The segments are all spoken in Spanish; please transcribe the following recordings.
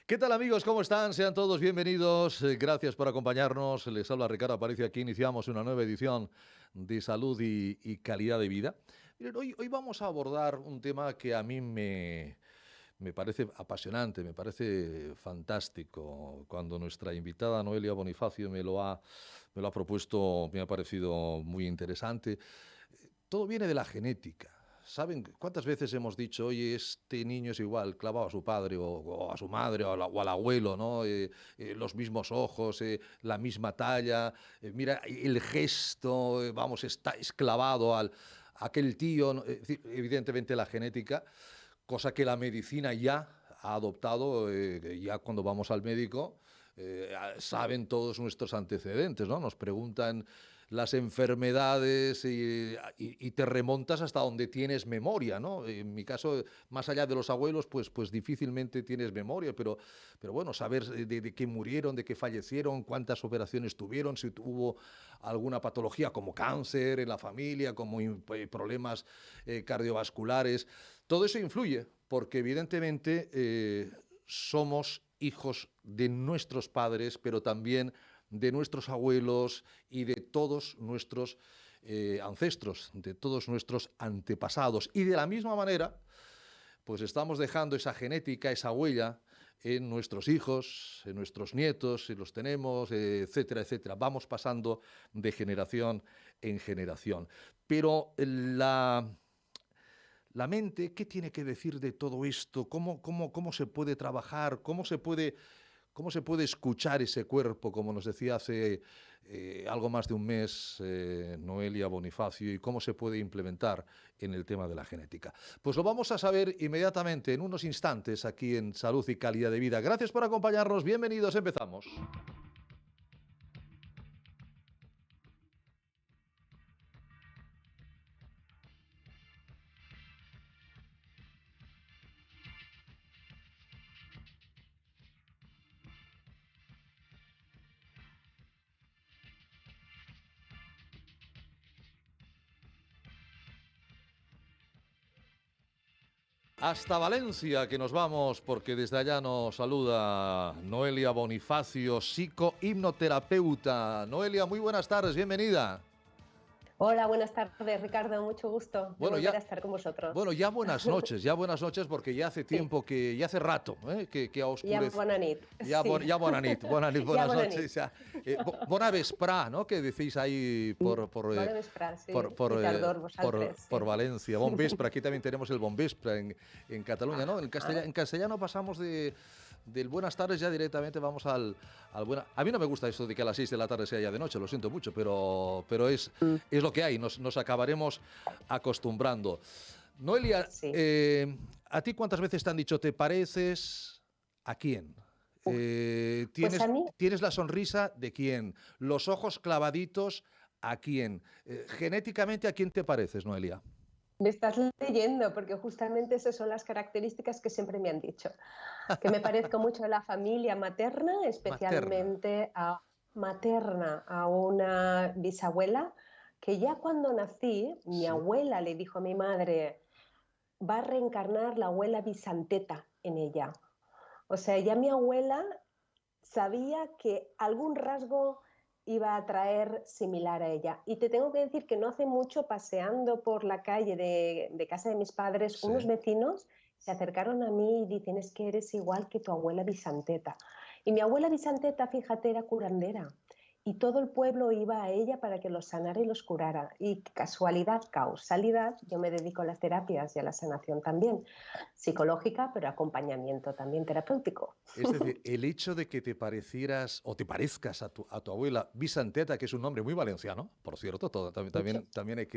¿Qué tal amigos? ¿Cómo están? Sean todos bienvenidos. Gracias por acompañarnos. Les habla Ricardo Aparicio. Aquí iniciamos una nueva edición de salud y calidad de vida. Miren, hoy vamos a abordar un tema que a mí me parece apasionante, me parece fantástico. Cuando nuestra invitada Noelia Bonifacio me lo ha propuesto, me ha parecido muy interesante. Todo viene de la genética. ¿Saben cuántas veces hemos dicho, oye, este niño es igual, clavado a su padre o a su madre o al abuelo, ¿no? Los mismos ojos, la misma talla, mira, el gesto, vamos, está esclavado a aquel tío, ¿no? Es decir, evidentemente la genética, cosa que la medicina ya ha adoptado, ya cuando vamos al médico, saben todos nuestros antecedentes, ¿no? Nos preguntan las enfermedades y te remontas hasta donde tienes memoria, ¿no? En mi caso, más allá de los abuelos, pues difícilmente tienes memoria, pero bueno, saber de qué murieron, de qué fallecieron, cuántas operaciones tuvieron, si hubo alguna patología como cáncer en la familia, como problemas cardiovasculares, todo eso influye, porque evidentemente somos hijos de nuestros padres, pero también de nuestros abuelos y de todos nuestros ancestros, de todos nuestros antepasados. Y de la misma manera, pues estamos dejando esa genética, esa huella en nuestros hijos, en nuestros nietos, si los tenemos, etcétera, etcétera. Vamos pasando de generación en generación. Pero la mente, ¿qué tiene que decir de todo esto? ¿Cómo se puede trabajar? ¿Cómo se puede escuchar ese cuerpo, como nos decía hace algo más de un mes Noelia Bonifacio, y cómo se puede implementar en el tema de la genética? Pues lo vamos a saber inmediatamente, en unos instantes, aquí en Salud y Calidad de Vida. Gracias por acompañarnos, bienvenidos, empezamos. Hasta Valencia, que nos vamos, porque desde allá nos saluda Noelia Bonifacio, psicohipnoterapeuta. Noelia, muy buenas tardes, bienvenida. Hola, buenas tardes, Ricardo. Mucho gusto de Bueno, volver ya, a estar con vosotros. bueno, ya buenas noches, porque ya hace Sí, tiempo ya hace rato, que ha ya oscurecido. bona nit. Sí, Ya buena nit, ya buenas bona nit. noches. Ya, bona vesprà, ¿no? Que decís ahí Bona vesprà, sí. por, I eh, tardor, vosaltres, por sí. Valencia. Bon vespre, aquí también tenemos el bon vespre en Cataluña, ¿no? En castellano pasamos del buenas tardes ya directamente vamos al buena. A mí no me gusta eso de que a las 6 de la tarde sea ya de noche, lo siento mucho, pero es lo que hay, nos acabaremos acostumbrando. Noelia, Sí. ¿a ti cuántas veces te han dicho te pareces a quién? Uf, pues a ¿Tienes, mí tienes la sonrisa de quién? ¿Los ojos clavaditos a quién? Genéticamente, ¿a quién te pareces, Noelia? me estás leyendo porque justamente esas son las características que siempre me han dicho. Que me parezco mucho a la familia materna, Materna. especialmente a materna, a una bisabuela, que ya cuando nací, mi Sí. abuela le dijo a mi madre, va a reencarnar la abuela Bisanteta en ella. O sea, ya mi abuela sabía que algún rasgo iba a traer similar a ella. Y te tengo que decir que no hace mucho, paseando por la calle de casa de mis padres, unos Sí. vecinos se acercaron a mí y dicen, es que eres igual que tu abuela Bisanteta. Y mi abuela Bisanteta, fíjate, era curandera. Y todo el pueblo iba a ella para que los sanara y los curara. Y casualidad, causalidad, yo me dedico a las terapias y a la sanación también, psicológica, pero acompañamiento también terapéutico. Es decir, el hecho de que te parecieras o te parezcas a tu abuela Vicenteta, que es un nombre muy valenciano, por cierto, también, Mucho. también hay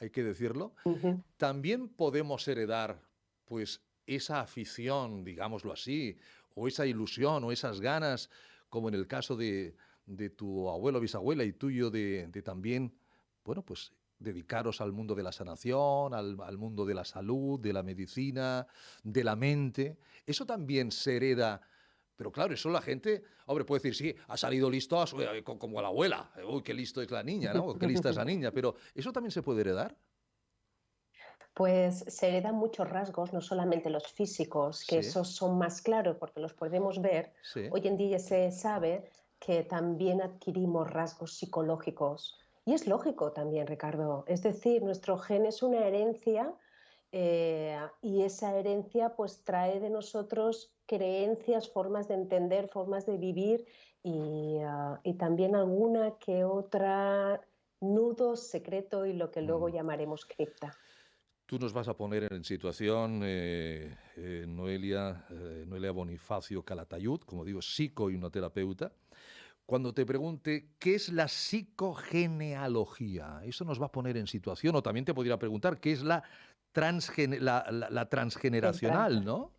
que decirlo, Ujú. también podemos heredar pues esa afición, digámoslo así, o esa ilusión o esas ganas, como en el caso de tu abuelo, bisabuela y tuyo, de también, bueno, pues dedicaros al mundo de la sanación, al mundo de la salud, de la medicina, de la mente. Eso también se hereda. Pero claro, eso la gente, hombre, puede decir, sí, ha salido listo como a la abuela. Uy, qué listo es la niña, ¿no? Qué lista es la niña. Pero eso también se puede heredar. Pues se heredan muchos rasgos, no solamente los físicos, que Sí, esos son más claros porque los podemos ver. sí. Hoy en día se sabe que también adquirimos rasgos psicológicos. Y es lógico también, Ricardo. Es decir, nuestro gen es una herencia y esa herencia pues trae de nosotros creencias, formas de entender, formas de vivir y también alguna que otra nudo secreto y lo que luego Mm. llamaremos cripta. Tú nos vas a poner en situación, Noelia Bonifacio Calatayud, como digo, psicohipnoterapeuta, cuando te pregunte qué es la psicogenealogía. Eso nos va a poner en situación, o también te podría preguntar qué es la El, trans, transgeneracional, ¿no?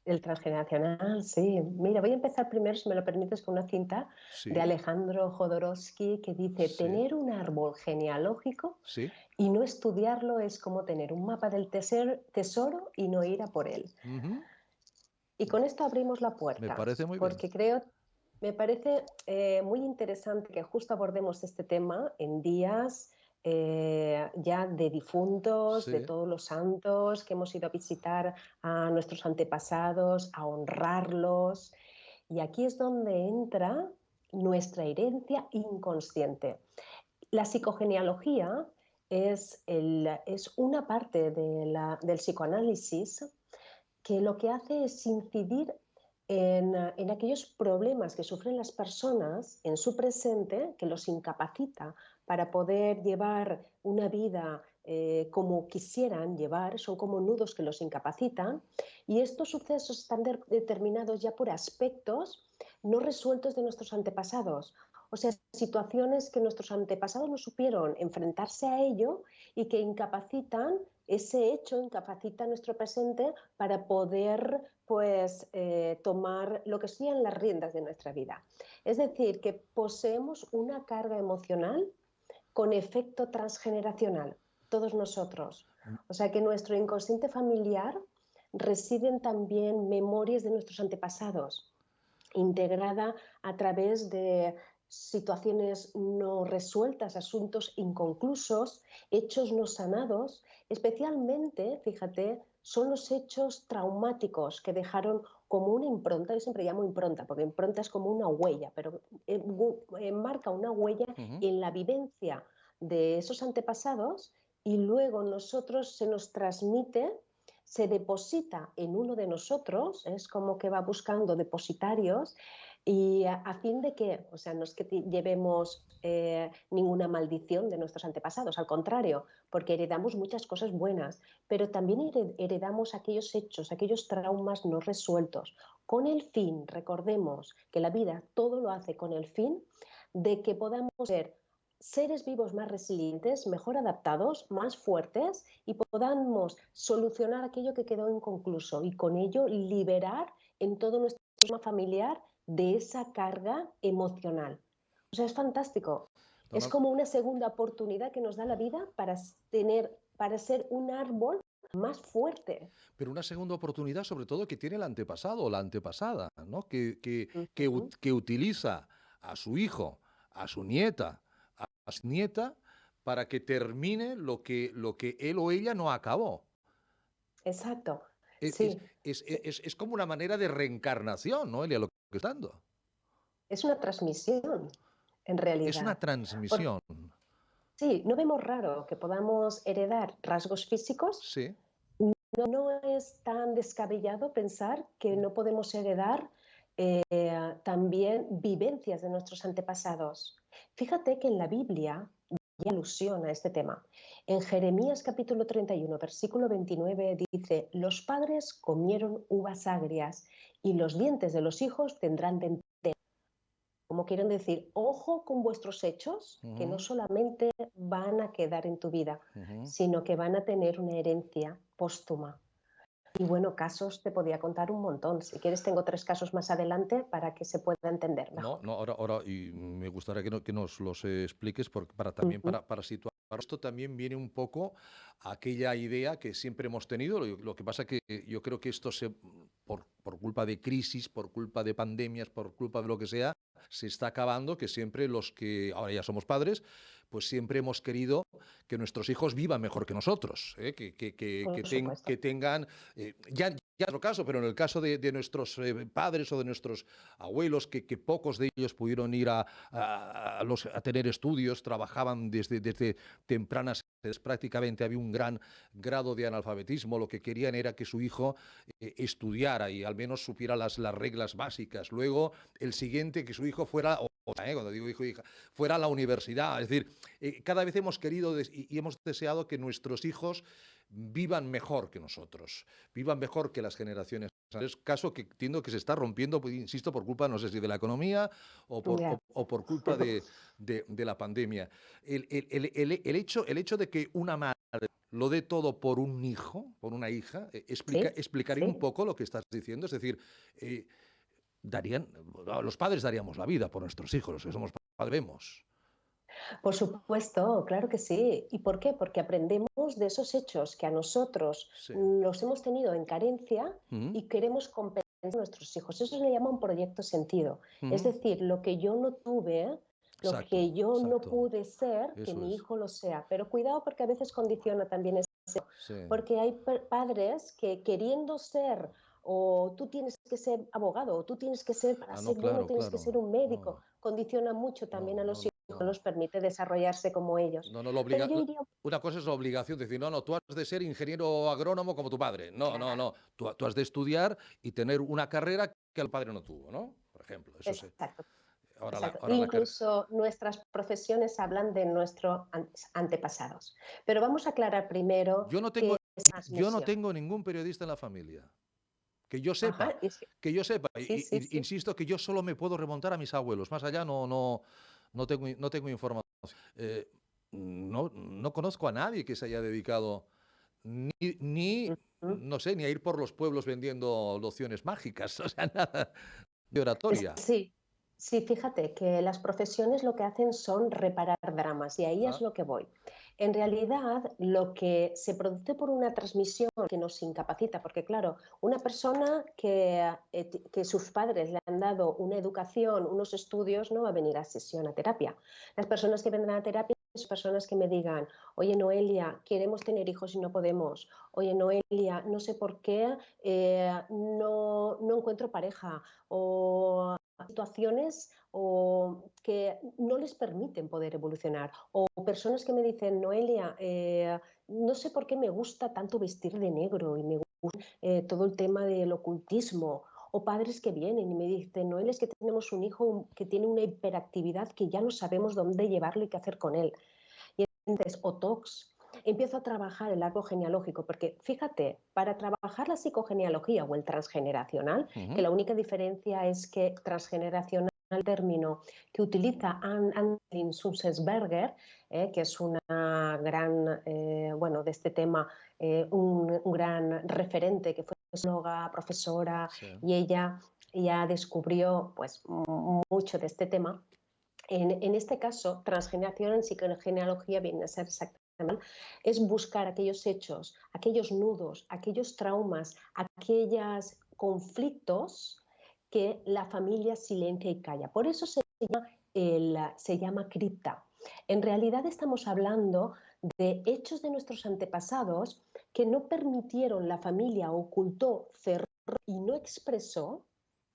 el transgeneracional, sí. Mira, voy a empezar primero, si me lo permites, con una cinta de Sí, Alejandro Jodorowsky que dice, sí, tener un árbol genealógico sí. y no estudiarlo es como tener un mapa del tesoro y no ir a por él. Ujú. Y con esto abrimos la Me puerta, parece muy bien. porque me parece muy interesante que justo abordemos este tema en días ya de difuntos, de Sí. todos los santos, que hemos ido a visitar a nuestros antepasados, a honrarlos. Y aquí es donde entra nuestra herencia inconsciente. La psicogenealogía es una parte del psicoanálisis que lo que hace es incidir en aquellos problemas que sufren las personas en su presente, que los incapacita para poder llevar una vida como quisieran llevar, son como nudos que los incapacitan, y estos sucesos están determinados ya por aspectos no resueltos de nuestros antepasados. O sea, situaciones que nuestros antepasados no supieron enfrentarse a ello y que incapacitan ese hecho, incapacita nuestro presente para poder pues tomar lo que sean las riendas de nuestra vida. Es decir, que poseemos una carga emocional con efecto transgeneracional, todos nosotros. O sea que nuestro inconsciente familiar residen también memorias de nuestros antepasados, integrada a través de situaciones no resueltas, asuntos inconclusos, hechos no sanados, especialmente, fíjate, son los hechos traumáticos que dejaron como una impronta, yo siempre llamo impronta, porque impronta es como una huella, pero marca una huella Ujú. en la vivencia de esos antepasados y luego nosotros se nos transmite, se deposita en uno de nosotros, es como que va buscando depositarios y a fin de que, o sea, no es que llevemos ninguna maldición de nuestros antepasados, al contrario, porque heredamos muchas cosas buenas, pero también heredamos aquellos hechos, aquellos traumas no resueltos, con el fin, recordemos que la vida todo lo hace con el fin de que podamos ser seres vivos más resilientes, mejor adaptados, más fuertes y podamos solucionar aquello que quedó inconcluso y con ello liberar en todo nuestro sistema familiar de esa carga emocional. O sea, es fantástico. No, Es no, como una segunda oportunidad que nos da la vida para ser un árbol más fuerte. pero una segunda oportunidad, sobre todo, que tiene el antepasado o la antepasada, ¿no? Uh -huh. Que utiliza a su hijo, a su nieta, a su nieta, para que termine lo que él o ella no acabó. Exacto. Es, es, Sí, es como una manera de reencarnación, ¿no, Elia? Lo que está dando. es una transmisión en Es una realidad. Por, transmisión. sí, no vemos raro que podamos heredar rasgos físicos. Sí. No es tan descabellado pensar que no podemos heredar también vivencias de nuestros antepasados. Fíjate que en la Biblia hay alusión a este tema. En Jeremías capítulo 31, versículo 29 dice, los padres comieron uvas agrias y los dientes de los hijos tendrán dentadura. Como quieren decir, ojo con vuestros hechos, que no Ujú, solamente van a quedar en tu vida, ujú. sino que van a tener una herencia póstuma. Y bueno, casos te podía contar un montón. Si quieres, tengo 3 casos más adelante para que se pueda entender No, mejor. no, ahora y me gustaría que nos los expliques porque para Uh también -huh. para situar esto también viene un poco a aquella idea que siempre hemos tenido. Lo que pasa que yo creo que esto por culpa de crisis, por culpa de pandemias, por culpa de lo que sea, se está acabando, que siempre los que ahora ya somos padres, pues siempre hemos querido que nuestros hijos vivan mejor que nosotros, ¿eh? por supuesto. Que tengan, ya en otro caso, pero en el caso de nuestros padres o de nuestros abuelos, que pocos de ellos pudieron ir a tener estudios, trabajaban desde tempranas edades, prácticamente había un gran grado de analfabetismo, lo que querían era que su hijo estudiara y al menos supiera las reglas básicas. Luego, el siguiente, que su hijo fuera, cuando digo hijo, hija, fuera a la universidad. Es decir, cada vez hemos querido y hemos deseado que nuestros hijos vivan mejor que nosotros, vivan mejor que las generaciones. Es caso que entiendo que se está rompiendo, pues, insisto, por culpa, no sé si de la economía Ya. o por culpa de la pandemia. El hecho de que una madre lo dé todo por un hijo, por una hija, Sí, explicaría un sí. poco lo que estás diciendo. Es decir, eh, darían, los padres daríamos la vida por nuestros hijos, los que somos padres vemos. Por supuesto, claro que sí. ¿Y por qué? Porque aprendemos de esos hechos que a nosotros Sí. los hemos tenido en carencia Ujú, y queremos compensar a nuestros hijos. Eso se le llama un proyecto sentido. Es ujú. decir, lo que yo no tuve, lo que Exacto, yo no exacto. pude ser, que Eso mi es. hijo lo sea. Pero cuidado porque a veces condiciona también eso. Sí. Porque hay padres que queriendo ser o tú tienes que ser abogado, o tú tienes que ser, para Ah, no, ser bueno, claro, tienes que ser claro. un médico, No, condiciona mucho también no, a no, los no, hijos, no no. los permite desarrollarse como ellos. No, Pero yo iría, una cosa es la obligación de decir, no, no, tú has de ser ingeniero agrónomo como tu padre. No, no, claro, no. Tú has de estudiar y tener una carrera que el padre no tuvo, ¿no? Por ejemplo, eso sí. exacto, exacto. Ahora la carrera. Incluso nuestras profesiones hablan de nuestros antepasados. Pero vamos a aclarar primero Yo no qué tengo, es yo no transmisión. tengo ningún periodista en la familia. Que yo sepa, Ajá, y es que yo sepa. sí, sí, sí. Insisto que yo solo me puedo remontar a mis abuelos. Más allá no tengo información. Eh, no conozco a nadie que se haya dedicado ni, Ujú. no sé, ni a ir por los pueblos vendiendo lociones mágicas. O sea, nada de oratoria. Sí, sí, fíjate que las profesiones lo que hacen son reparar dramas y ahí es Ah, lo que voy. En realidad, lo que se produce por una transmisión que nos incapacita, porque claro, una persona que sus padres le han dado una educación, unos estudios, no va a venir a sesión a terapia. Las personas que vendrán a terapia son personas que me digan, oye Noelia, queremos tener hijos y no podemos. Oye Noelia, no sé por qué no encuentro pareja o situaciones o que no les permiten poder evolucionar. O personas que me dicen, Noelia, no sé por qué me gusta tanto vestir de negro y me gusta todo el tema del ocultismo. O padres que vienen y me dicen, Noelia, es que tenemos un hijo que tiene una hiperactividad que ya no sabemos dónde llevarlo y qué hacer con él. Y entonces, o TOCs, empiezo a trabajar el árbol genealógico, porque fíjate, para trabajar la psicogenealogía o el transgeneracional, que ujú, la única diferencia es que transgeneracional el término que utiliza Anne Sunsensberger, que es una gran, bueno, de este tema, un gran referente que fue psicóloga, profesora, sí. y ella ya descubrió pues mucho de este tema. En este caso, transgeneración en psicogenealogía viene a ser exactamente, es buscar aquellos hechos, aquellos nudos, aquellos traumas, aquellos conflictos que la familia silencia y calla. Por eso se llama cripta. En realidad estamos hablando de hechos de nuestros antepasados que no permitieron, la familia ocultó, cerró y no expresó.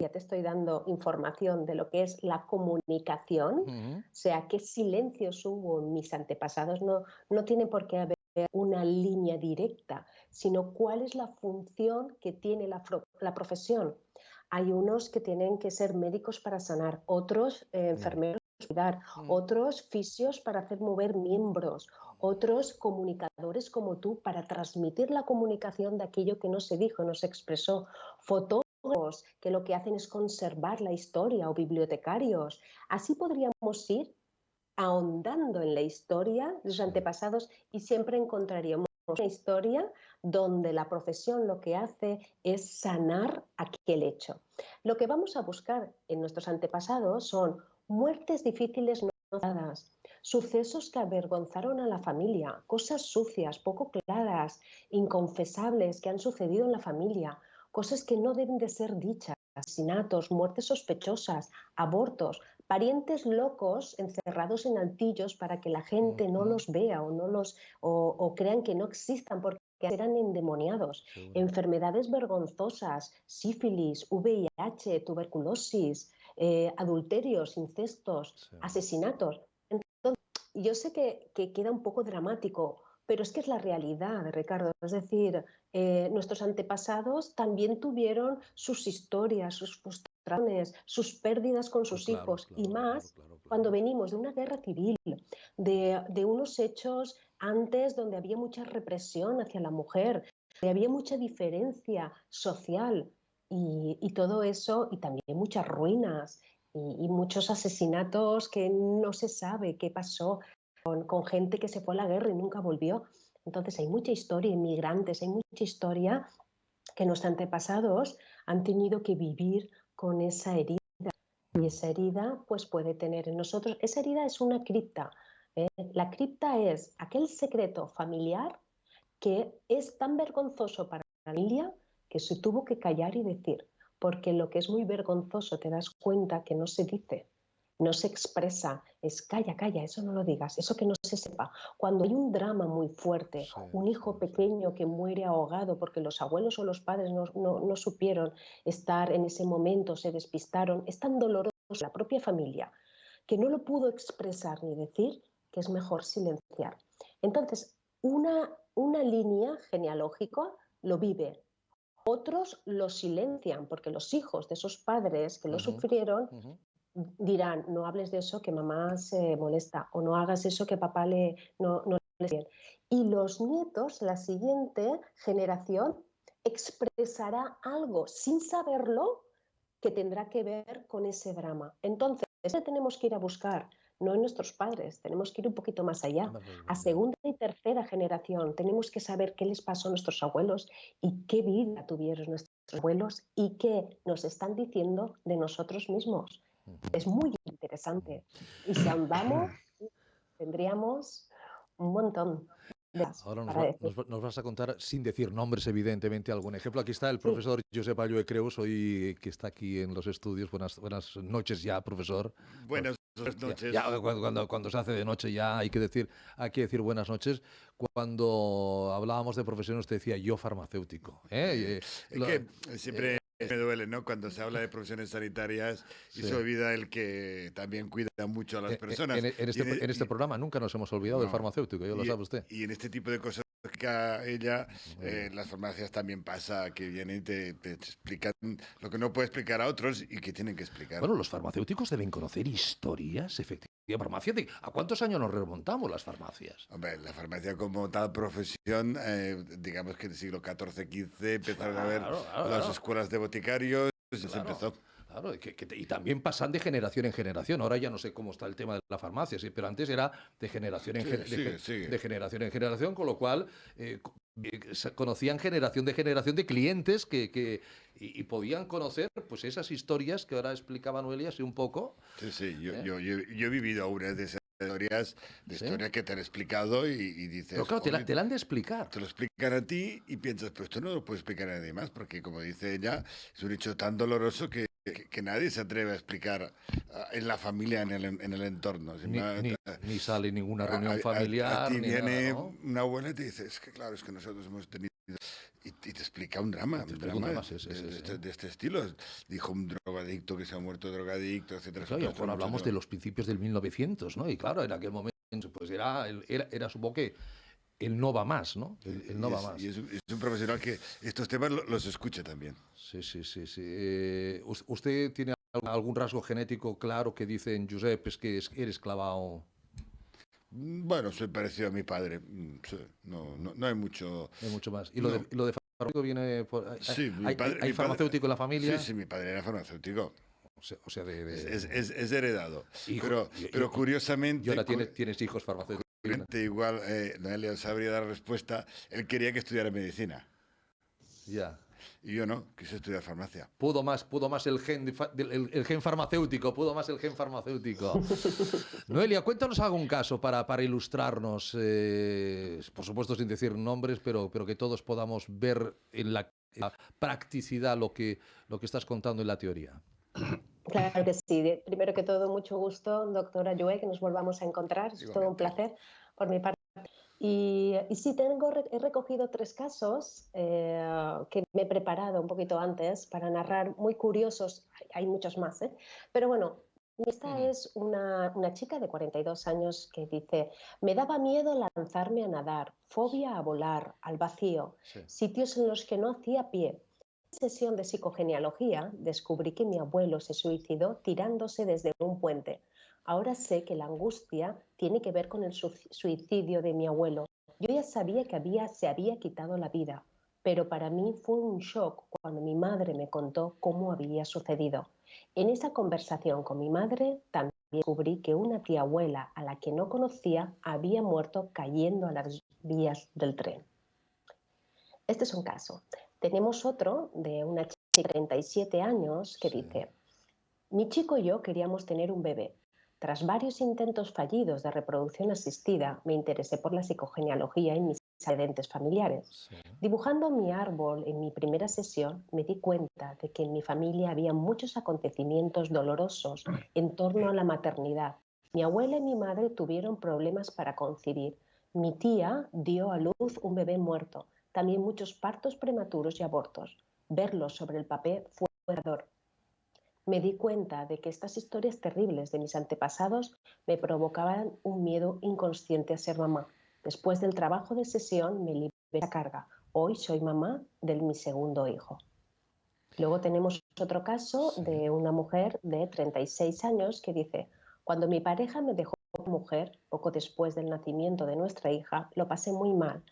Ya te estoy dando información de lo que es la comunicación, o Ujú, sea, qué silencios hubo en mis antepasados. No tiene por qué haber una línea directa, sino cuál es la función que tiene la profesión. Hay unos que tienen que ser médicos para sanar, otros ya. enfermeros para cuidar, Mm, otros fisios para hacer mover miembros, otros comunicadores como tú para transmitir la comunicación de aquello que no se dijo, no se expresó, fotógrafos que lo que hacen es conservar la historia o bibliotecarios. Así podríamos ir ahondando en la historia de los sí, antepasados y siempre encontraríamos una historia donde la profesión lo que hace es sanar aquel hecho. Lo que vamos a buscar en nuestros antepasados son muertes difíciles no dadas, sucesos que avergonzaron a la familia, cosas sucias, poco claras, inconfesables que han sucedido en la familia, cosas que no deben de ser dichas, asesinatos, muertes sospechosas, abortos, parientes locos encerrados en altillos para que la gente no Ujú, los vea o, no los, o crean que no existan porque eran endemoniados. seguro. Enfermedades vergonzosas, sífilis, VIH, tuberculosis, adulterios, incestos, Sí. asesinatos. Yo sé que queda un poco dramático, pero es que es la realidad, Ricardo. Es decir, nuestros antepasados también tuvieron sus historias, sus frustraciones, sus pérdidas con sus Claro, hijos, y claro, claro, más claro, cuando claro. venimos de una guerra civil, de unos hechos antes donde había mucha represión hacia la mujer, donde había mucha diferencia social y todo eso, y también muchas ruinas y muchos asesinatos que no se sabe qué pasó con gente que se fue a la guerra y nunca volvió. Entonces hay mucha historia, inmigrantes, hay mucha historia que nuestros antepasados han tenido que vivir con esa herida. Y esa herida pues puede tener en nosotros, esa herida es una cripta. La cripta es aquel secreto familiar que es tan vergonzoso para la familia que se tuvo que callar y decir, porque lo que es muy vergonzoso te das cuenta que no se dice, no se expresa, es calla, calla, eso no lo digas, eso que no se sepa. Cuando hay un drama muy fuerte, Sí, un sí, hijo sí. pequeño que muere ahogado porque los abuelos o los padres no supieron estar en ese momento, se despistaron, es tan doloroso la propia familia que no lo pudo expresar ni decir que es mejor silenciar. Entonces, una línea genealógica lo vive. Otros lo silencian porque los hijos de esos padres que lo Ujú, sufrieron ujú. dirán, no hables de eso que mamá se molesta o no hagas eso que papá no le bien. Y los nietos, la siguiente generación, expresará algo sin saberlo que tendrá que ver con ese drama. Entonces, tenemos que ir a buscar, no en nuestros padres, tenemos que ir un poquito más allá, a Ya. segunda y tercera generación. Tenemos que saber qué les pasó a nuestros abuelos y qué vida tuvieron nuestros abuelos y qué nos están diciendo de nosotros mismos. Ujú. Es muy interesante. Y si ahondamos, tendríamos un montón de cosas Ahora para decir. nos vas a contar, sin decir nombres, evidentemente, algún ejemplo. Aquí está el Sí, profesor Josep Ayue Creus, hoy que está aquí en los estudios. Buenas noches ya, profesor. Bueno, Buenas ya noches. cuando se hace de noche ya hay que decir buenas noches. Cuando hablábamos de profesión, usted decía yo farmacéutico. Eh, que siempre me duele, ¿no? Cuando se habla de profesiones sanitarias y Sí. se olvida el que también cuida mucho a las personas. En este programa nunca nos hemos olvidado del No, farmacéutico, ya lo y, sabe usted. y en este tipo de cosas que a ella, Muy bien. las farmacias también pasa que vienen y te explican lo que no puede explicar a otros y que tienen que explicar. Bueno, los farmacéuticos deben conocer historias, efectivamente. ¿A cuántos años nos remontamos las farmacias? Hombre, la farmacia como tal profesión, digamos que en el siglo XIV-XV empezaron a haber Claro, claro, las claro. escuelas de boticarios, se Claro, empezó. claro, y también pasan de generación en generación. Ahora ya no sé cómo está el tema de la farmacia, sí, pero antes era de generación Sí, sigue, sigue. de generación en generación, con lo cual se conocían generación de clientes y podían conocer pues esas historias que ahora explicaba Noelia así un poco. Sí, sí, ¿Eh? yo he vivido algunas de esas historias, ¿Sí? que te han explicado y Pero dices, claro, joder, te la han de explicar. te lo explican a ti y piensas, pues esto no lo puede explicar a nadie más, porque como dice ella, es un hecho tan doloroso que nadie se atreve a explicar en la familia, en el entorno. Si Ni sale ninguna reunión a familiar, ti ni nada, viene ¿no? una abuela y te dice, es que claro, es que nosotros hemos tenido... Y te explica un drama, Te un explico un drama drama, sí, sí, sí, sí. de este estilo. Dijo un drogadicto que se ha muerto drogadicto, etcétera, Claro, y a etcétera. lo mejor Mucho hablamos de los principios del 1900, ¿no? Y claro, en aquel momento pues era supongo que el no va más, ¿no? El no va más. Es un profesional que estos temas los escucha también. Sí, sí, sí, sí. ¿Usted tiene algún rasgo genético claro que dicen, Josep, es que eres clavado? Bueno, soy parecido a mi padre. Sí, no hay mucho. No hay mucho más. ¿Y No. lo de farmacéutico viene por... Sí, hay farmacéutico en la Sí, familia? sí, mi padre era farmacéutico. O sea, Es heredado. hijo, Pero y curiosamente, ahora tienes hijos farmacéuticos. igual, Noelia sabría dar respuesta. Él quería que estudiara medicina. Ya. Y yo no, quise estudiar farmacia. Pudo más el gen farmacéutico, pudo más el gen farmacéutico. Noelia, cuéntanos algún caso para ilustrarnos, por supuesto sin decir nombres, pero que todos podamos ver en la practicidad lo que estás contando en la teoría. Claro que sí. Primero que todo, mucho gusto, doctora Joé, que nos volvamos a encontrar. Es todo un Igualmente. placer por mi parte. Y sí, he recogido 3 casos que me he preparado un poquito antes para narrar, muy curiosos. Hay muchos más, ¿eh? Pero bueno, esta Ujú. es una chica de 42 años que dice: me daba miedo lanzarme a nadar, fobia a volar, al vacío, Sí. sitios en los que no hacía pie. Sesión de psicogenealogía descubrí que mi abuelo se suicidó tirándose desde un puente. Ahora sé que la angustia tiene que ver con el suicidio de mi abuelo. Yo ya sabía que se había quitado la vida, pero para mí fue un shock cuando mi madre me contó cómo había sucedido. En esa conversación con mi madre también descubrí que una tía abuela a la que no conocía había muerto cayendo a las vías del tren. Este es un caso. Tenemos otro de una chica de 37 años que Sí. dice: mi chico y yo queríamos tener un bebé. Tras varios intentos fallidos de reproducción asistida, me interesé por la psicogenealogía y mis antecedentes familiares. Sí. Dibujando mi árbol en mi primera sesión, me di cuenta de que en mi familia había muchos acontecimientos dolorosos en torno a la maternidad. Mi abuela y mi madre tuvieron problemas para concebir. Mi tía dio a luz un bebé muerto. También muchos partos prematuros y abortos. Verlo sobre el papel fue aterrador. Me di cuenta de que estas historias terribles de mis antepasados me provocaban un miedo inconsciente a ser mamá. Después del trabajo de sesión me liberé de esa carga. Hoy soy mamá de mi segundo hijo. Luego tenemos otro caso Sí. de una mujer de 36 años que dice: cuando mi pareja me dejó como mujer, poco después del nacimiento de nuestra hija, lo pasé muy mal.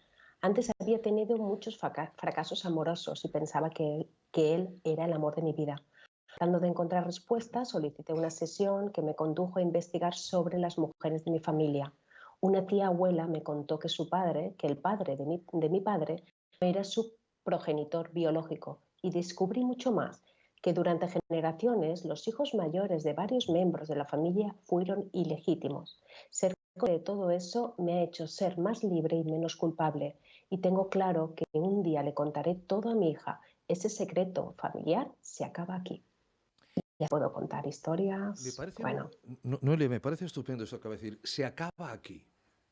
Antes había tenido muchos fracasos amorosos y pensaba que él era el amor de mi vida. Tratando de encontrar respuestas, solicité una sesión que me condujo a investigar sobre las mujeres de mi familia. Una tía abuela me contó que su padre, que el padre de mi padre, no era su progenitor biológico, y descubrí mucho más, que durante generaciones los hijos mayores de varios miembros de la familia fueron ilegítimos. Ser consciente de todo eso me ha hecho ser más libre y menos culpable, y tengo claro que un día le contaré todo a mi hija. Ese secreto familiar se acaba aquí. Ya puedo contar Me historias. parece, Bueno, Noelia, me parece estupendo eso que acaba de decir. Se acaba aquí.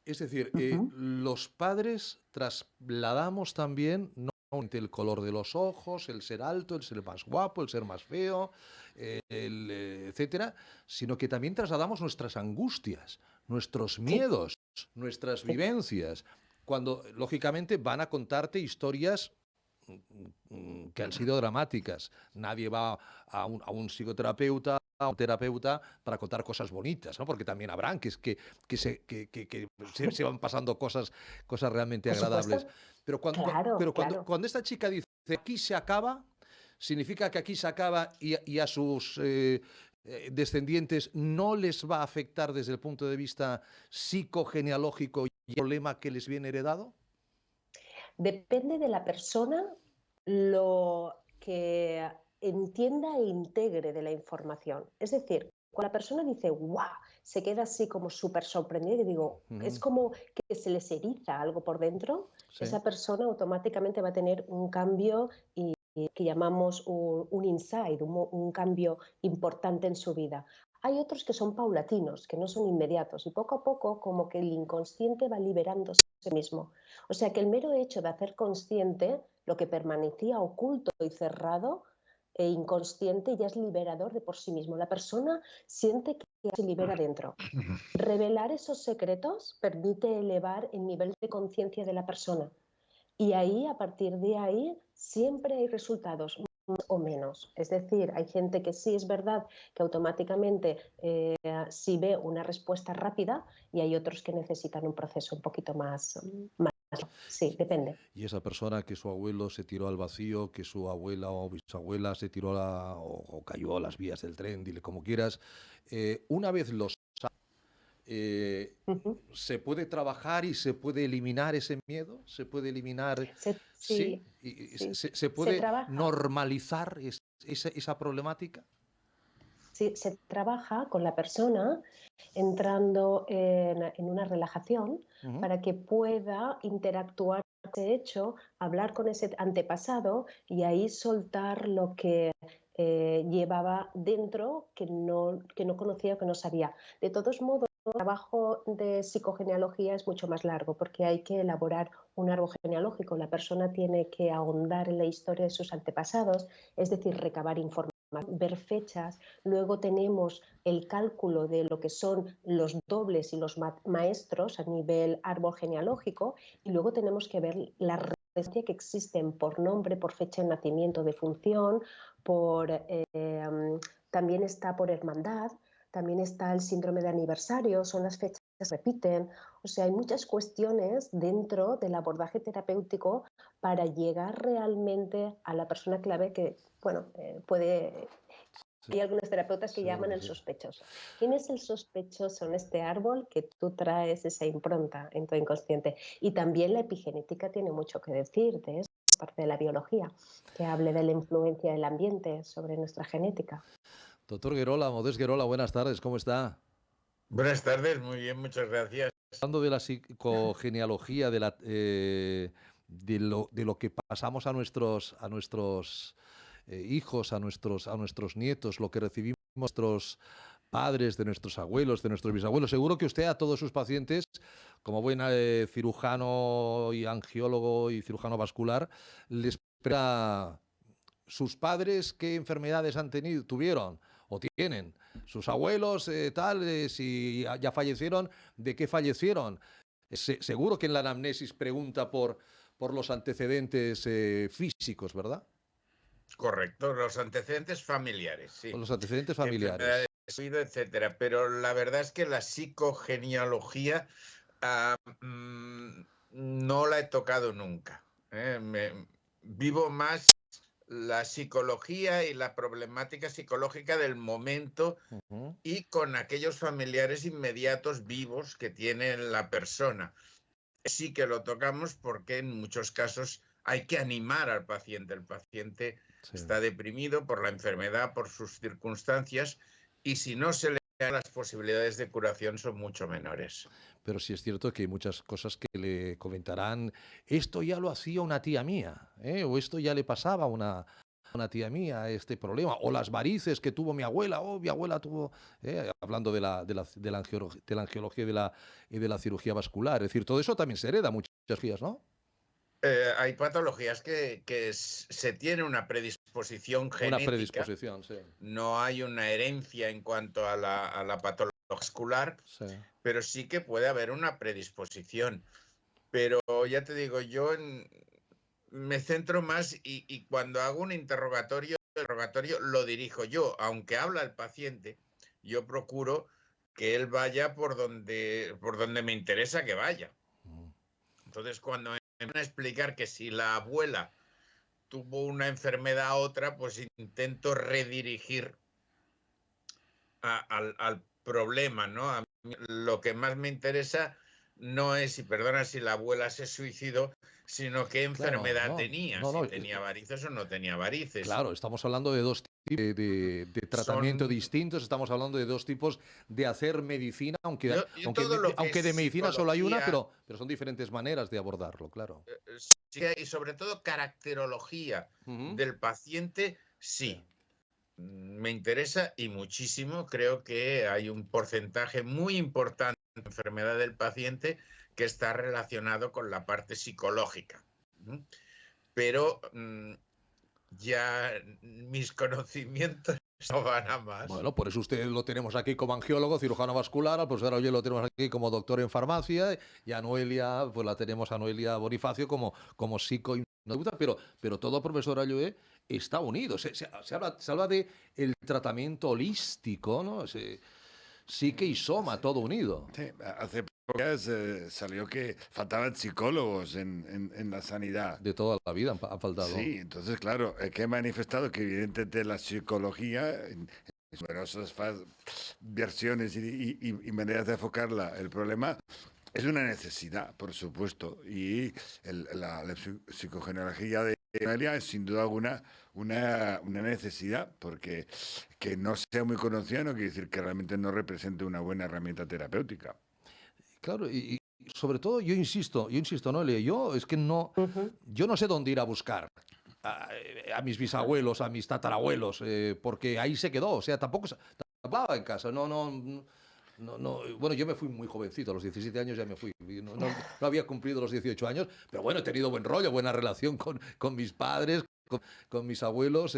Es decir, ujú, los padres trasladamos también no solamente el color de los ojos, el ser alto, el ser más guapo, el ser más feo, etcétera, sino que también trasladamos nuestras angustias, nuestros sí, miedos, nuestras sí, vivencias, cuando lógicamente van a contarte historias que han sido dramáticas. Nadie va a un psicoterapeuta, a un terapeuta para contar cosas bonitas, ¿no? Porque también habrán que se van pasando cosas realmente por agradables. supuesto. Pero, Claro, claro. cuando esta chica dice aquí se acaba, significa que aquí se acaba y a sus descendientes no les va a afectar desde el punto de vista psicogenealógico y el problema que les viene heredado. Depende de la persona lo que entienda e integre de la información. Es decir, cuando la persona dice ¡guau!, se queda así como súper sorprendida y digo, es Ujú. como que se les eriza algo por dentro, Sí. esa persona automáticamente va a tener un cambio que llamamos un insight, un cambio importante en su vida. Hay otros que son paulatinos, que no son inmediatos, y poco a poco como que el inconsciente va liberándose de sí mismo. O sea que el mero hecho de hacer consciente lo que permanecía oculto y cerrado e inconsciente ya es liberador de por sí mismo. La persona siente que se libera dentro. Revelar esos secretos permite elevar el nivel de conciencia de la persona. Y ahí, a partir de ahí, siempre hay resultados más o menos. Es decir, hay gente que sí es verdad que automáticamente sí ve una respuesta rápida, y hay otros que necesitan un proceso un poquito más. Sí, depende. Y esa persona que su abuelo se tiró al vacío, que su abuela o bisabuela se tiró o cayó a las vías del tren, dile como quieras, una vez los eh, Ujú. se puede trabajar y se puede eliminar ese miedo, se puede eliminar, sí, Sí, y sí. se Se puede trabaja. normalizar esa problemática. Sí, se trabaja con la persona entrando en una relajación Ujú. para que pueda interactuar con ese hecho, hablar con ese antepasado y ahí soltar lo que llevaba dentro que no conocía o que no sabía. De todos modos, el trabajo de psicogenealogía es mucho más largo porque hay que elaborar un árbol genealógico. La persona tiene que ahondar en la historia de sus antepasados, es decir, recabar información, ver fechas. Luego tenemos el cálculo de lo que son los dobles y los maestros a nivel árbol genealógico, y luego tenemos que ver la referencia que existen por nombre, por fecha de nacimiento, de función, también está por hermandad, también está el síndrome de aniversario, son las fechas que se repiten. O sea, hay muchas cuestiones dentro del abordaje terapéutico para llegar realmente a la persona clave que, bueno, puede... Sí, Hay algunos terapeutas que seguro llaman que el sí. sospechoso. ¿Quién es el sospechoso en este árbol? Que tú traes esa impronta en tu inconsciente. Y también la epigenética tiene mucho que decir de eso, parte de la biología, que hable de la influencia del ambiente sobre nuestra genética. Doctor Guerola, Modest Guerola, buenas tardes, ¿cómo está? Buenas tardes, muy bien, muchas gracias. Hablando de la psicogenealogía, de lo que pasamos a nuestros hijos, a nuestros nietos, lo que recibimos de nuestros padres, de nuestros abuelos, de nuestros bisabuelos. Seguro que usted a todos sus pacientes, como buen cirujano y angiólogo y cirujano vascular, les pregunta sus padres qué enfermedades tuvieron o tienen, sus abuelos, si ya fallecieron, de qué fallecieron. Seguro que en la anamnesis pregunta por los antecedentes físicos, ¿verdad? Correcto, los antecedentes familiares, Por sí. los antecedentes familiares. Enfermedades de oído, etcétera. Pero la verdad es que la psicogenealogía ah, mm, no la he tocado nunca. Vivo más la psicología y la problemática psicológica del momento Ujú. y con aquellos familiares inmediatos vivos que tiene la persona. Sí que lo tocamos porque en muchos casos hay que animar al paciente. El paciente Sí. está deprimido por la enfermedad, por sus circunstancias, y si no se le dan, las posibilidades de curación son mucho menores. Pero sí es cierto que hay muchas cosas que le comentarán, esto ya lo hacía una tía mía, ¿eh? O esto ya le pasaba a una tía mía, este problema, o las varices que tuvo mi abuela tuvo, hablando de la angiología y de la cirugía vascular, es decir, todo eso también se hereda muchas cirugías, ¿no? Hay patologías que se tiene una predisposición Una genética, predisposición, sí, no hay una herencia en cuanto a la patología vascular, sí. pero sí que puede haber una predisposición. Pero ya te digo, me centro más y cuando hago un interrogatorio, el interrogatorio lo dirijo yo, aunque habla el paciente, yo procuro que él vaya por donde me interesa que vaya. Mm. Entonces, cuando me van a explicar que si la abuela tuvo una enfermedad a otra, pues intento redirigir al problema, ¿no? A mí lo que más me interesa no es, y perdona, si la abuela se suicidó, sino qué Claro, enfermedad no, tenía, no, si no, tenía varices o no tenía varices. claro, estamos hablando de dos tipos de tratamiento Son, distintos, estamos hablando de dos tipos de hacer medicina, yo todo lo que aunque es de medicina solo hay una, psicología pero son diferentes maneras de abordarlo, claro. sí, y sobre todo caracterología Ujú. del paciente, Sí. sí. Me interesa y muchísimo. Creo que hay un porcentaje muy importante de enfermedad del paciente que está relacionado con la parte psicológica. Pero ya mis conocimientos no van a más. Bueno, por eso usted lo tenemos aquí como angiólogo, cirujano vascular, al profesor Oye lo tenemos aquí como doctor en farmacia y a Noelia, pues la tenemos a Noelia Bonifacio como psicohipnoterapeuta, pero todo, profesor Ayoé, está unido. Se habla de el tratamiento holístico, ¿no? Psique y soma, todo unido. Sí, hace pocos días salió que faltaban psicólogos en la sanidad. De toda la vida han faltado. Sí, entonces, claro, que he manifestado que evidentemente la psicología, en numerosas versiones y maneras de enfocarla, el problema es una necesidad, por supuesto, y la psicogenealogía de Noelia es sin duda alguna una necesidad, porque que no sea muy conocida no quiere decir que realmente no represente una buena herramienta terapéutica. Claro, y sobre todo yo insisto, Noelia, yo es que no, Ujú. yo no sé dónde ir a buscar. a mis bisabuelos, a mis tatarabuelos, porque ahí se quedó. O sea, tampoco se hablaba en casa. Bueno, yo me fui muy jovencito, a los 17 años ya me fui. No había cumplido los 18 años, pero bueno, he tenido buen rollo, buena relación con mis padres, con mis abuelos.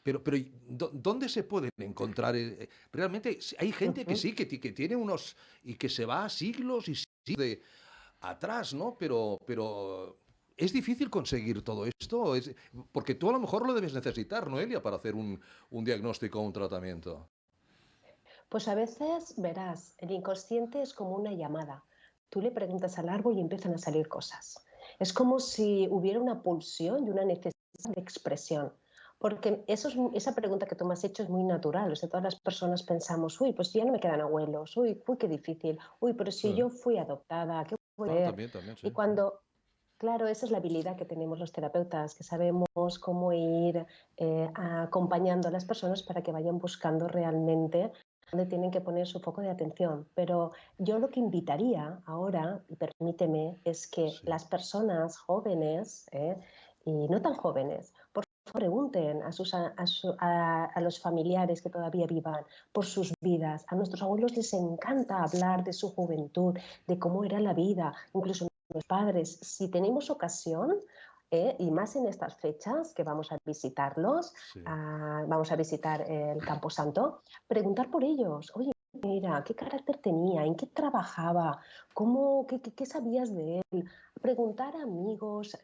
Pero ¿dónde se pueden encontrar? Realmente hay gente que Ujú. sí, que tiene unos y que se va siglos y siglos de atrás, ¿no? Pero es difícil conseguir todo esto, porque tú a lo mejor lo debes necesitar, Noelia, para hacer un diagnóstico o un tratamiento. Pues a veces, verás, el inconsciente es como una llamada. Tú le preguntas al árbol y empiezan a salir cosas. Es como si hubiera una pulsión y una necesidad de expresión. Porque esa pregunta que tú me has hecho es muy natural. O sea, todas las personas pensamos, uy, pues ya no me quedan abuelos, uy, qué difícil, uy, pero si Sí. yo fui adoptada, ¿qué voy a Ah, hacer? también, Y sí. cuando, claro, esa es la habilidad que tenemos los terapeutas, que sabemos cómo ir acompañando a las personas para que vayan buscando realmente dónde tienen que poner su foco de atención. Pero yo lo que invitaría ahora, y permíteme, es que Sí. las personas jóvenes y no tan jóvenes, por favor, pregunten a los familiares que todavía vivan por sus vidas. A nuestros abuelos les encanta hablar de su juventud, de cómo era la vida, incluso los padres. Si tenemos ocasión, y más en estas fechas que vamos a visitarlos, Sí. vamos a visitar el Camposanto, preguntar por ellos. Oye, mira, ¿qué carácter tenía? ¿En qué trabajaba? ¿Qué sabías de él? Preguntar a amigos,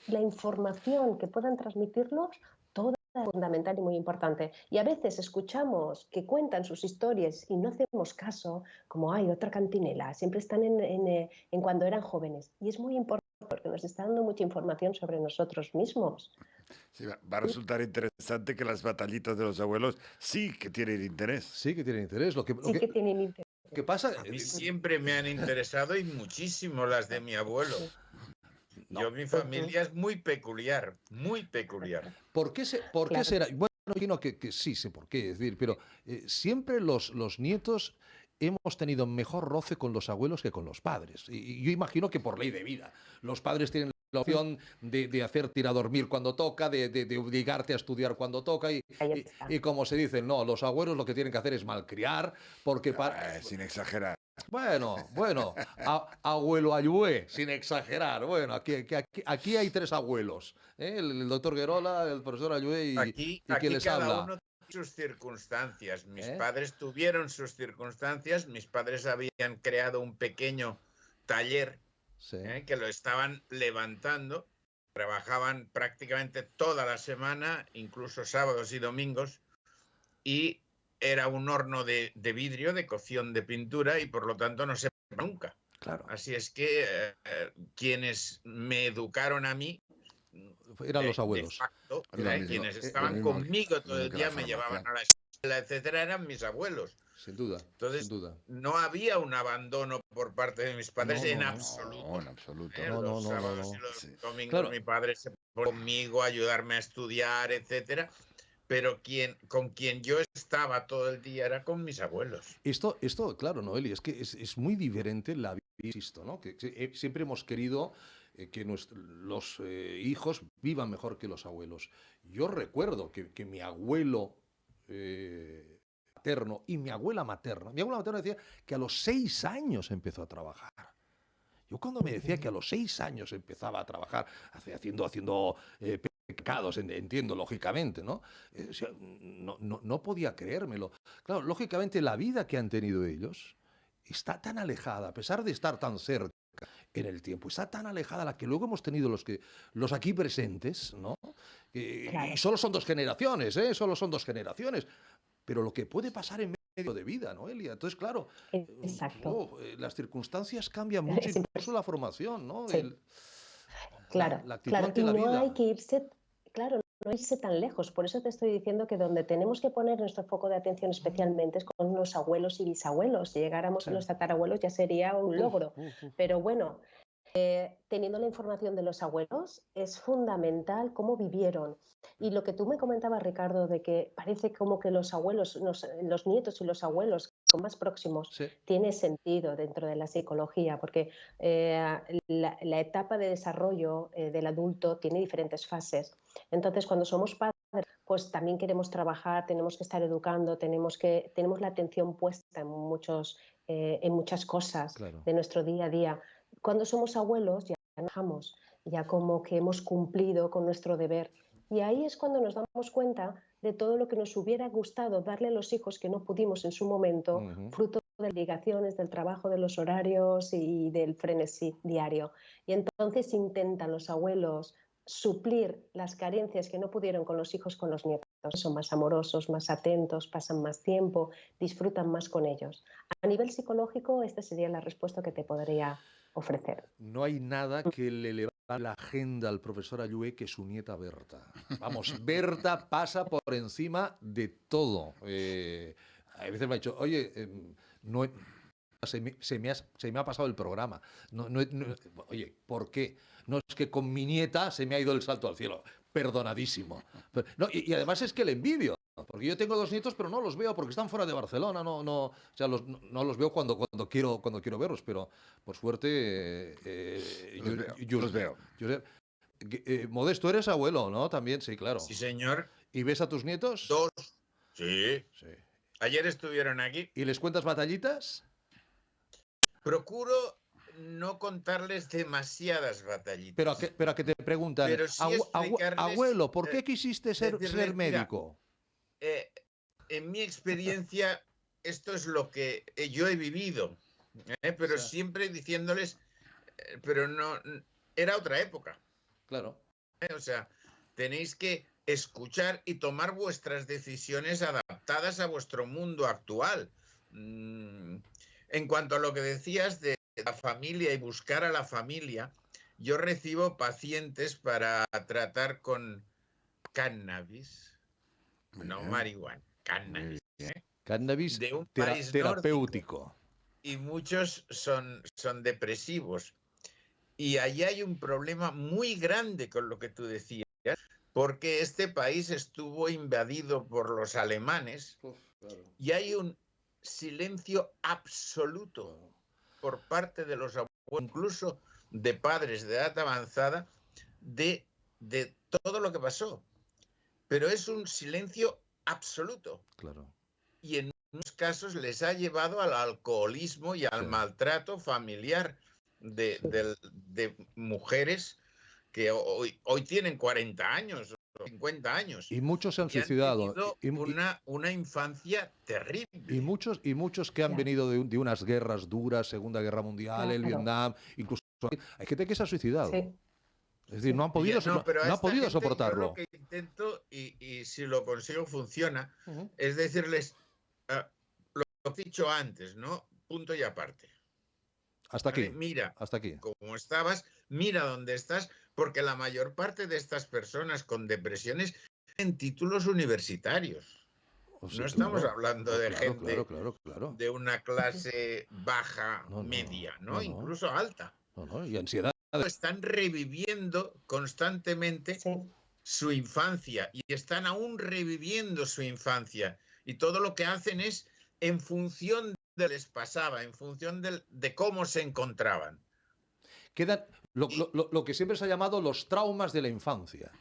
la información que puedan transmitirnos, toda es fundamental y muy importante. Y a veces escuchamos que cuentan sus historias y no hacemos caso, como hay otra cantinela, siempre están en cuando eran jóvenes. Y es muy importante porque nos está dando mucha información sobre nosotros mismos. Sí, va a resultar interesante que las batallitas de los abuelos sí que tienen interés. Sí que tiene interés. Sí que tienen interés. Que pasa, A mí siempre me han interesado y muchísimo las de mi abuelo. no, Mi Ujú. familia es muy peculiar, muy peculiar. ¿por qué Claro. será? Bueno, imagino que sí sé por qué, es decir, pero siempre los nietos hemos tenido mejor roce con los abuelos que con los padres. Y yo imagino que por ley de vida. Los padres tienen la opción de hacerte ir a dormir cuando toca, de obligarte a estudiar cuando toca. Ahí Y, está. y como se dice, no, los abuelos lo que tienen que hacer es malcriar, porque Sin exagerar. bueno, abuelo ayué, sin exagerar. Bueno, aquí hay tres abuelos, ¿eh? El doctor Guerola, el profesor Ayué y quien Aquí les cada habla. uno tiene sus circunstancias. Mis ¿Eh? padres tuvieron sus circunstancias. Mis padres habían creado un pequeño taller Sí, que lo estaban levantando. Trabajaban prácticamente toda la semana, incluso sábados y domingos, y era un horno de vidrio, de cocción de pintura, y por lo tanto no se paraba nunca. claro. Así es que quienes me educaron a mí, Eran los de abuelos. facto, quienes Lo estaban mismo, conmigo lo todo mismo el que la día, me llevaban formación. a la escuela, etcétera, eran mis abuelos. Sin duda, sin Entonces, duda. no había un abandono por parte de mis padres No, en no, no. No, absoluto. en absoluto. No, no, Los no, no, sábados y no. los Sí. domingos Claro, mi padre se ponía conmigo a ayudarme a estudiar, etcétera. Pero con quien yo estaba todo el día era con mis abuelos. claro, Noeli, es que es muy diferente la vida, insisto, ¿no? Que siempre hemos querido que los hijos vivan mejor que los abuelos. Yo recuerdo que mi abuelo paterno y mi abuela materna decía que a los 6 años empezó a trabajar. Yo cuando me decía que a Ujú. los 6 años empezaba a trabajar, haciendo pecados, entiendo, lógicamente, ¿no? O sea, no podía creérmelo. Claro, lógicamente la vida que han tenido ellos está tan alejada, a pesar de estar tan cerca en el tiempo, está tan alejada la que luego hemos tenido los aquí presentes, ¿no? Y Claro. solo son 2 generaciones, ¿eh? Solo son 2 generaciones. Pero lo que puede pasar en medio de vida, ¿no, Elia? Entonces, claro, Exacto. las circunstancias cambian mucho, Es incluso la formación, ¿no? Sí, claro, La actitud claro. ante Y la no hay vida. que irse, claro, no irse tan lejos. Por eso te estoy diciendo que donde tenemos que poner nuestro foco de atención especialmente es con los abuelos y bisabuelos. Si llegáramos a Sí. los tatarabuelos ya sería un Uf, logro. uf, uf. Pero bueno, Teniendo la información de los abuelos, es fundamental cómo vivieron. Y lo que tú me comentabas, Ricardo, de que parece como que los abuelos, los nietos y los abuelos son más próximos, Sí, tiene sentido dentro de la psicología, porque la etapa de desarrollo del adulto tiene diferentes fases. Entonces, cuando somos padres, pues también queremos trabajar, tenemos que estar educando, tenemos la atención puesta en muchas cosas claro. de nuestro día a día. Cuando somos abuelos ya trabajamos, ya como que hemos cumplido con nuestro deber. Y ahí es cuando nos damos cuenta de todo lo que nos hubiera gustado darle a los hijos que no pudimos en su momento, fruto de las obligaciones, del trabajo, de los horarios y del frenesí diario. Y entonces intentan los abuelos suplir las carencias que no pudieron con los hijos, con los nietos. Son más amorosos, más atentos, pasan más tiempo, disfrutan más con ellos. A nivel psicológico, esta sería la respuesta que te podría ofrecer. No hay nada que le levante la agenda al profesor Ayue que su nieta Berta. Vamos, Berta pasa por encima de todo. A veces me ha dicho, oye, no, se me ha pasado el programa. Oye, ¿por qué? No, es que con mi nieta se me ha ido el salto al cielo. Perdonadísimo. No, y además es que le envidio. Porque yo tengo 2 nietos, pero no los veo porque están fuera de Barcelona. O sea, no los veo cuando quiero verlos, pero por suerte. Los veo. Modesto, eres abuelo, ¿no? También, sí, claro. Sí, señor. ¿Y ves a tus nietos? 2. Sí. Sí. Ayer estuvieron aquí. ¿Y les cuentas batallitas? Procuro no contarles demasiadas batallitas. Pero a que te preguntan, Pero sí explicarles, abuelo, ¿por qué quisiste ser médico? Mira, en mi experiencia, esto es lo que yo he vivido, pero O sea, siempre diciéndoles, pero no, era otra época. claro. O sea, tenéis que escuchar y tomar vuestras decisiones adaptadas a vuestro mundo actual. En cuanto a lo que decías de la familia y buscar a la familia, yo recibo pacientes para tratar con cannabis, no marihuana, cannabis, Cannabis de un país terapéutico. nórdico, y muchos son depresivos. Y allí hay un problema muy grande con lo que tú decías, porque este país estuvo invadido por los alemanes. Claro. Y hay un silencio absoluto por parte de los abuelos, incluso de padres de edad avanzada, de todo lo que pasó. Pero es un silencio absoluto. Claro. Y en muchos casos les ha llevado al alcoholismo y al maltrato familiar de mujeres que hoy tienen 40 años o 50 años. Y muchos se han Y han suicidado. tenido una infancia terrible. Y muchos que han venido de unas guerras duras, Segunda Guerra Mundial, el Vietnam, incluso hay gente que se ha suicidado. Sí. Es decir, no han podido, pero no han podido gente, soportarlo. yo lo que intento, y si lo consigo funciona, es decirles lo que he dicho antes, ¿no? Punto y aparte. Hasta aquí. Mira, hasta aquí. Cómo estabas, mira dónde estás, porque la mayor parte de estas personas con depresiones tienen títulos universitarios. Sí, no estamos hablando de gente claro. de una clase baja, media, ¿no? Incluso alta. Y ansiedad. Están reviviendo constantemente su infancia y están aún reviviendo su infancia. Y todo lo que hacen es en función de lo que les pasaba, en función de cómo se encontraban. Quedan lo que siempre se ha llamado los traumas de la infancia.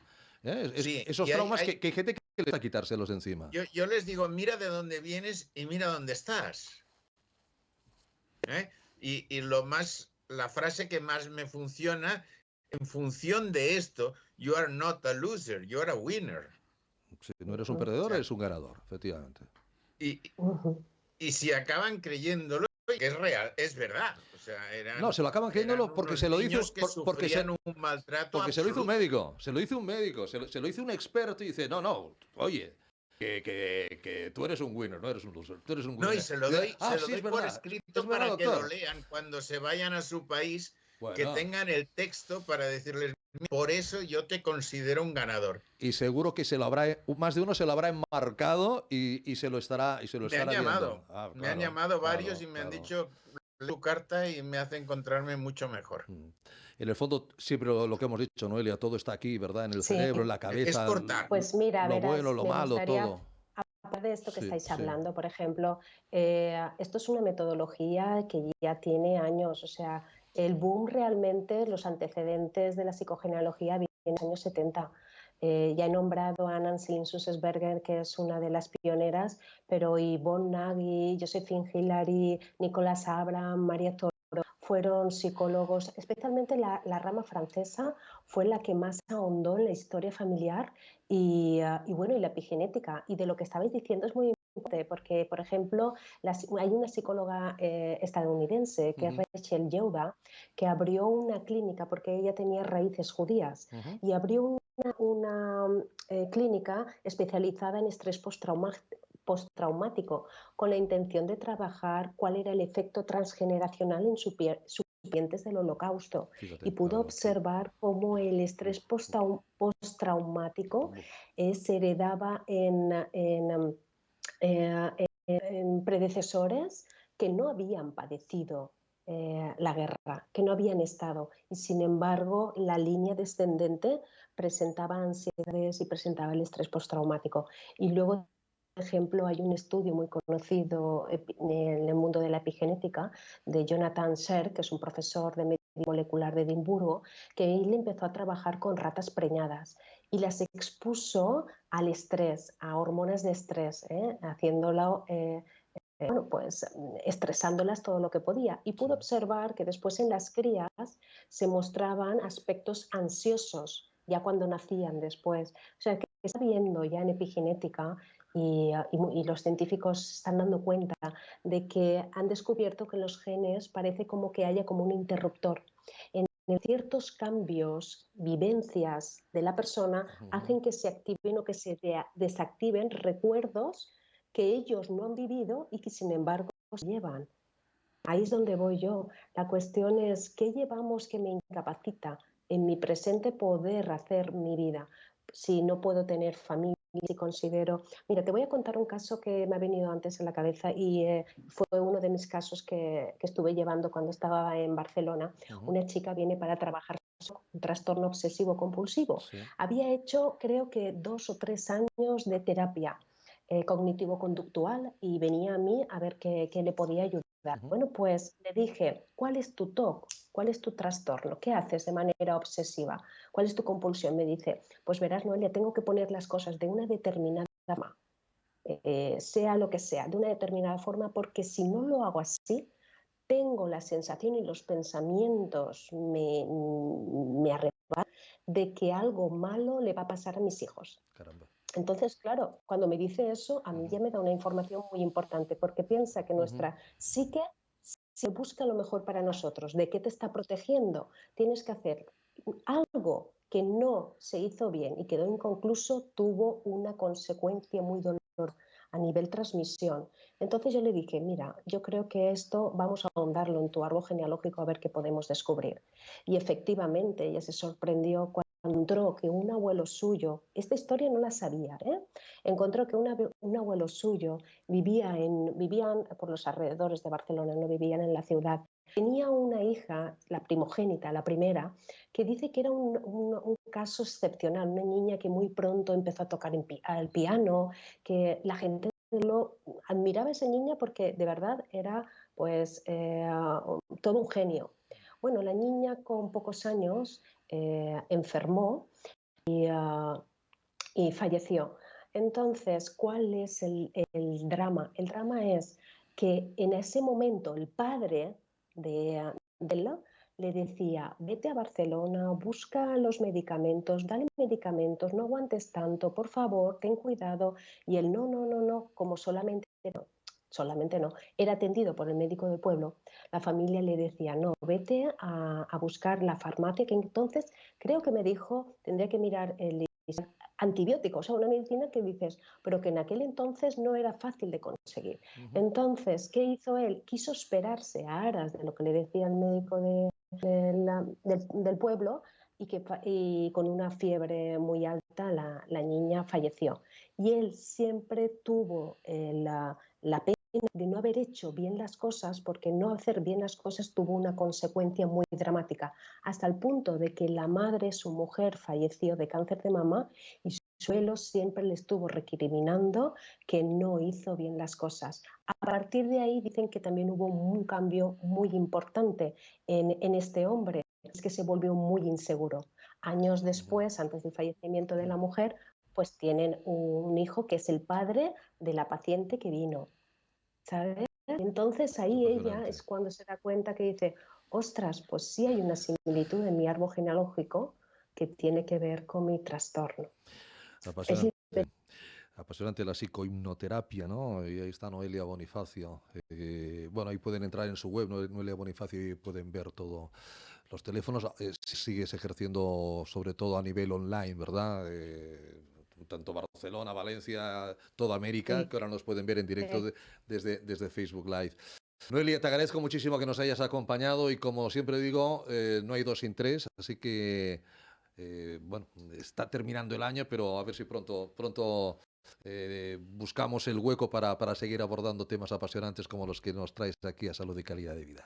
Esos traumas que hay gente que le gusta quitárselos de encima. Yo les digo, mira de dónde vienes y mira dónde estás. Y la frase que más me funciona, en función de esto, you are not a loser, you are a winner. Si no eres un perdedor, eres un ganador, efectivamente. Y si acaban creyéndolo, que es real, es verdad. O sea, se lo acaban creyéndolo porque se lo hizo un maltrato porque se lo hizo un médico, se lo hizo un experto y dice, oye, que tú eres un winner, no eres un loser, tú eres un winner. No, y se lo doy, sí, por escrito para que lo lean cuando se vayan a su país, que tengan el texto para decirles, por eso yo te considero un ganador. Y seguro que más de uno se lo habrá enmarcado y se lo estará me han llamado, me han llamado varios y me han dicho tu carta y me hace encontrarme mucho mejor. En el fondo, siempre lo que hemos dicho, Noelia, todo está aquí, ¿verdad? En el Sí, cerebro, en la Es cabeza, cortar. pues mira, lo bueno, verás, lo me malo, gustaría, todo. aparte de esto que Sí, estáis sí. hablando, por ejemplo, esto es una metodología que ya tiene años, o sea, el boom realmente, los antecedentes de la psicogenealogía vienen en los años 70. Ya he nombrado a Nancy Lynn Susseberger, que es una de las pioneras, pero Yvonne Nagy, Josephine Hillary, Nicolas Abram, María Toro, fueron psicólogos, especialmente la rama francesa fue la que más ahondó en la historia familiar y bueno, y la epigenética. Y de lo que estabais diciendo es muy importante, porque, por ejemplo, hay una psicóloga estadounidense, que es Rachel Yehuda, que abrió una clínica, porque ella tenía raíces judías, y abrió una clínica especializada en estrés postraumático, con la intención de trabajar cuál era el efecto transgeneracional en sus pacientes del Holocausto. Fíjate, Y pudo claro. observar cómo el estrés postraumático se heredaba en predecesores que no habían padecido la guerra, que no habían estado. Y sin embargo, la línea descendente presentaba ansiedades y presentaba el estrés postraumático. Y luego, por ejemplo, hay un estudio muy conocido en el mundo de la epigenética de Jonathan Sher, que es un profesor de medicina molecular de Edimburgo, que él empezó a trabajar con ratas preñadas y las expuso al estrés, a hormonas de estrés, haciéndolo, bueno, pues estresándolas todo lo que podía. Y pudo observar que después en las crías se mostraban aspectos ansiosos, ya cuando nacían después. O sea, que está viendo ya en epigenética y los científicos están dando cuenta de que han descubierto que los genes parece como que haya como un interruptor. En ciertos cambios, vivencias de la persona hacen que se activen o que se desactiven recuerdos que ellos no han vivido y que sin embargo se llevan. Ahí es donde voy yo. La cuestión es, ¿qué llevamos que me incapacita en mi presente poder hacer mi vida? Si no puedo tener familia, si considero... Mira, te voy a contar un caso que me ha venido antes en la cabeza y fue uno de mis casos que estuve llevando cuando estaba en Barcelona. Una chica viene para trabajar un trastorno obsesivo compulsivo. Había hecho, creo que 2 o 3 años de terapia cognitivo-conductual y venía a mí a ver qué le podía ayudar. Bueno, pues le dije, ¿cuál es tu TOC? ¿Cuál es tu trastorno? ¿Qué haces de manera obsesiva? ¿Cuál es tu compulsión? Me dice, pues verás, Noelia, tengo que poner las cosas de una determinada forma, sea lo que sea, de una determinada forma, porque si no lo hago así, tengo la sensación y los pensamientos me arrebatan de que algo malo le va a pasar a mis hijos. Caramba. Entonces, claro, cuando me dice eso, a mí ya me da una información muy importante, porque piensa que nuestra psique se busca lo mejor para nosotros. ¿De qué te está protegiendo? Tienes que hacer algo que no se hizo bien y quedó inconcluso, tuvo una consecuencia muy dolorosa a nivel transmisión. Entonces yo le dije, mira, yo creo que esto vamos a ahondarlo en tu árbol genealógico a ver qué podemos descubrir. Y efectivamente ella se sorprendió cuando encontró que un abuelo suyo, esta historia no la sabía, encontró que un abuelo suyo vivían por los alrededores de Barcelona, no vivían en la ciudad. Tenía una hija, la primogénita, la primera, que dice que era un caso excepcional, una niña que muy pronto empezó a tocar el piano, que la gente lo admiraba a esa niña porque de verdad era pues todo un genio. Bueno, la niña con pocos años enfermó y falleció. Entonces, ¿cuál es el drama? El drama es que en ese momento el padre de ella le decía, vete a Barcelona, busca los medicamentos, dale medicamentos, no aguantes tanto, por favor, ten cuidado. Y él, no, no, no, no, como solamente no, era atendido por el médico del pueblo, la familia le decía, no, vete a buscar la farmacia, que entonces creo que me dijo, tendría que mirar el antibióticos, o sea, una medicina que dices, pero que en aquel entonces no era fácil de conseguir. Entonces, ¿qué hizo él? Quiso esperarse a aras de lo que le decía el médico del pueblo y con una fiebre muy alta la niña falleció. Y él siempre tuvo la pena de no haber hecho bien las cosas, porque no hacer bien las cosas tuvo una consecuencia muy dramática, hasta el punto de que la madre, su mujer, falleció de cáncer de mama y su suelo siempre le estuvo recriminando que no hizo bien las cosas. A partir de ahí dicen que también hubo un cambio muy importante en este hombre, es que se volvió muy inseguro. Años después, antes del fallecimiento de la mujer, pues tienen un hijo que es el padre de la paciente que vino. ¿Sabes? Entonces ahí ella Apasionante. es cuando se da cuenta que dice, ostras, pues sí hay una similitud en mi árbol genealógico que tiene que ver con mi trastorno. Es Apasionante. Apasionante la psicohipnoterapia, ¿no? Y ahí está Noelia Bonifacio. Bueno, ahí pueden entrar en su web, Noelia Bonifacio, y pueden ver todo. Los teléfonos sigues ejerciendo sobre todo a nivel online, ¿verdad? Tanto Barcelona, Valencia, toda América, sí, que ahora nos pueden ver en directo sí. desde Facebook Live. Noelia, te agradezco muchísimo que nos hayas acompañado y como siempre digo, no hay dos sin tres, así que bueno, está terminando el año, pero a ver si pronto buscamos el hueco para seguir abordando temas apasionantes como los que nos traes aquí a Salud y Calidad de Vida.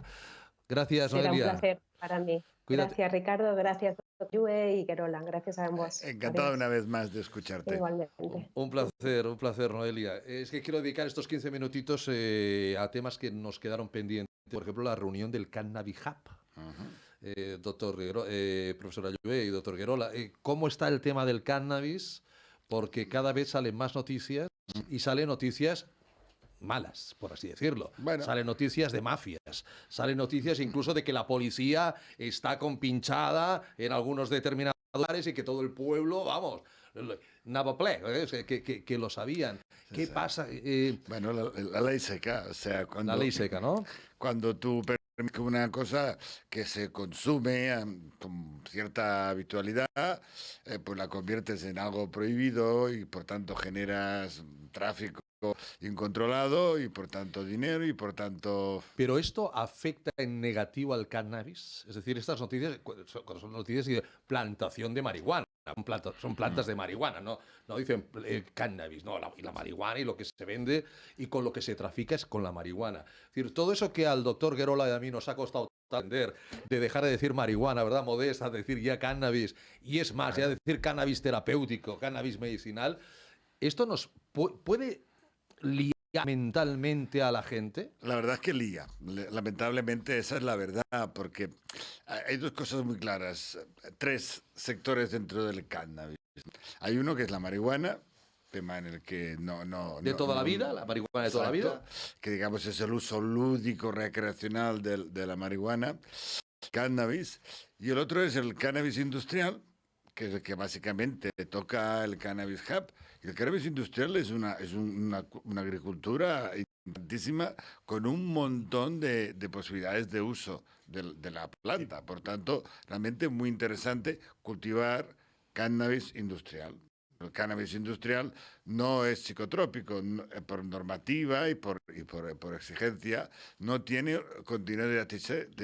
Gracias, Será un Noelia. placer para mí. Cuídate. Gracias, Ricardo. Gracias, Yue y Gerola. Gracias a ambos. Encantado una Adiós. vez más de escucharte. Igualmente. Un placer, Noelia. Es que quiero dedicar estos 15 minutitos a temas que nos quedaron pendientes. Por ejemplo, la reunión del Cannabis Hub. Ujú. Profesora Lluvé y doctor Guerola, ¿cómo está el tema del cannabis? Porque cada vez salen más noticias y salen noticias malas, por así decirlo. Bueno, Salen noticias de mafias, salen noticias incluso de que la policía está compinchada en algunos determinados lugares y que todo el pueblo, vamos, navaplé, que lo sabían. sí, ¿Qué sí. pasa? Bueno, la ley seca, o sea, La ley seca, ¿no? cuando tú permites que una cosa que se consume con cierta habitualidad, pues la conviertes en algo prohibido y por tanto generas tráfico incontrolado y por tanto dinero y por tanto... Pero esto afecta en negativo al cannabis. Es decir, estas noticias son noticias de plantación de marihuana. Son plantas de marihuana, no dicen cannabis, no, y la marihuana y lo que se vende y con lo que se trafica es con la marihuana. Es decir, todo eso que al doctor Guerola y a mí nos ha costado entender, de dejar de decir marihuana, ¿verdad? Modesta, decir ya cannabis, y es más, ya decir cannabis terapéutico, cannabis medicinal, esto nos puede liar mentalmente a la gente. La verdad es que lía. Lamentablemente esa es la verdad, porque hay dos cosas muy claras. Tres sectores dentro del cannabis. Hay uno que es la marihuana, tema en el que De toda la vida, la marihuana de toda la vida. exacto, que digamos es el uso lúdico, recreacional de la marihuana, cannabis. Y el otro es el cannabis industrial, que es el que básicamente toca el cannabis hub. Y el cannabis industrial es una agricultura importantísima con un montón de posibilidades de uso de la planta. Por tanto, realmente muy interesante cultivar cannabis industrial. El cannabis industrial no es psicotrópico, por normativa y por exigencia, no tiene contenido de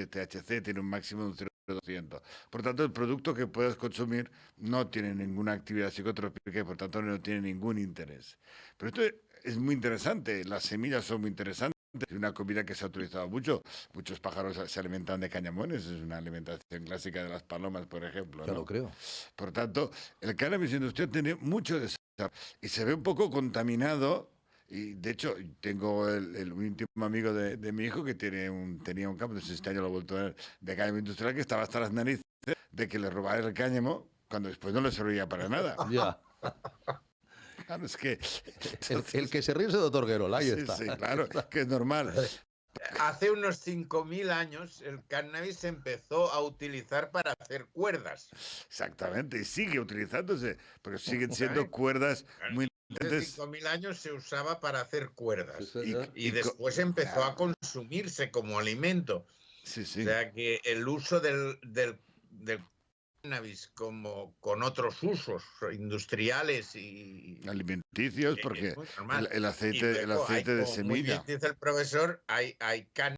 THC, tiene un máximo de un 0,2%. Por tanto, el producto que puedas consumir no tiene ninguna actividad psicotrópica y por tanto no tiene ningún interés. Pero esto es muy interesante, las semillas son muy interesantes. Es una comida que se ha utilizado mucho. Muchos pájaros se alimentan de cañamones, es una alimentación clásica de las palomas, por ejemplo, Ya lo ¿no? creo. Por tanto, el cannabis industrial tiene mucho desarrollo y se ve un poco contaminado. Y de hecho, tengo un íntimo amigo de mi hijo que tenía un campo, no sé si este año lo he vuelto a ver, de cáñamo industrial que estaba hasta las narices de que le robaran el cáñamo cuando después no le servía para nada. Ya. Claro, es que. El que se ríe es el doctor Guerola, ahí Sí, está. sí, claro, que es normal. Hace unos 5.000 años el cannabis se empezó a utilizar para hacer cuerdas. Exactamente, y sigue utilizándose, porque siguen siendo ¿Eh? cuerdas muy Hace interesantes. 5.000 años se usaba para hacer cuerdas Sí, señor. y después empezó a consumirse como alimento. Sí, O sí. sea que el uso del cannabis como con otros usos industriales y Alimenticios, porque es muy normal. el Y aceite luego hay, de como muy bien semilla. dice el profesor, hay cannabis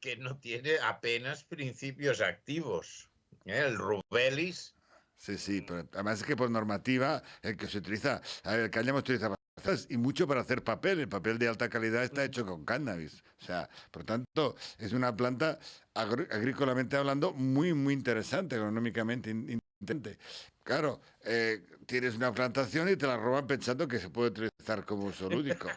que no tiene apenas principios activos. El rubelis, Sí, sí, pero además es que por normativa el que se utiliza, a ver, el cáñamo se utiliza para y mucho para hacer papel. El papel de alta calidad está hecho con cannabis. O sea, por tanto, es una planta agrícolamente hablando muy, muy interesante, económicamente interesante. Claro, tienes una plantación y te la roban pensando que se puede utilizar como uso lúdico.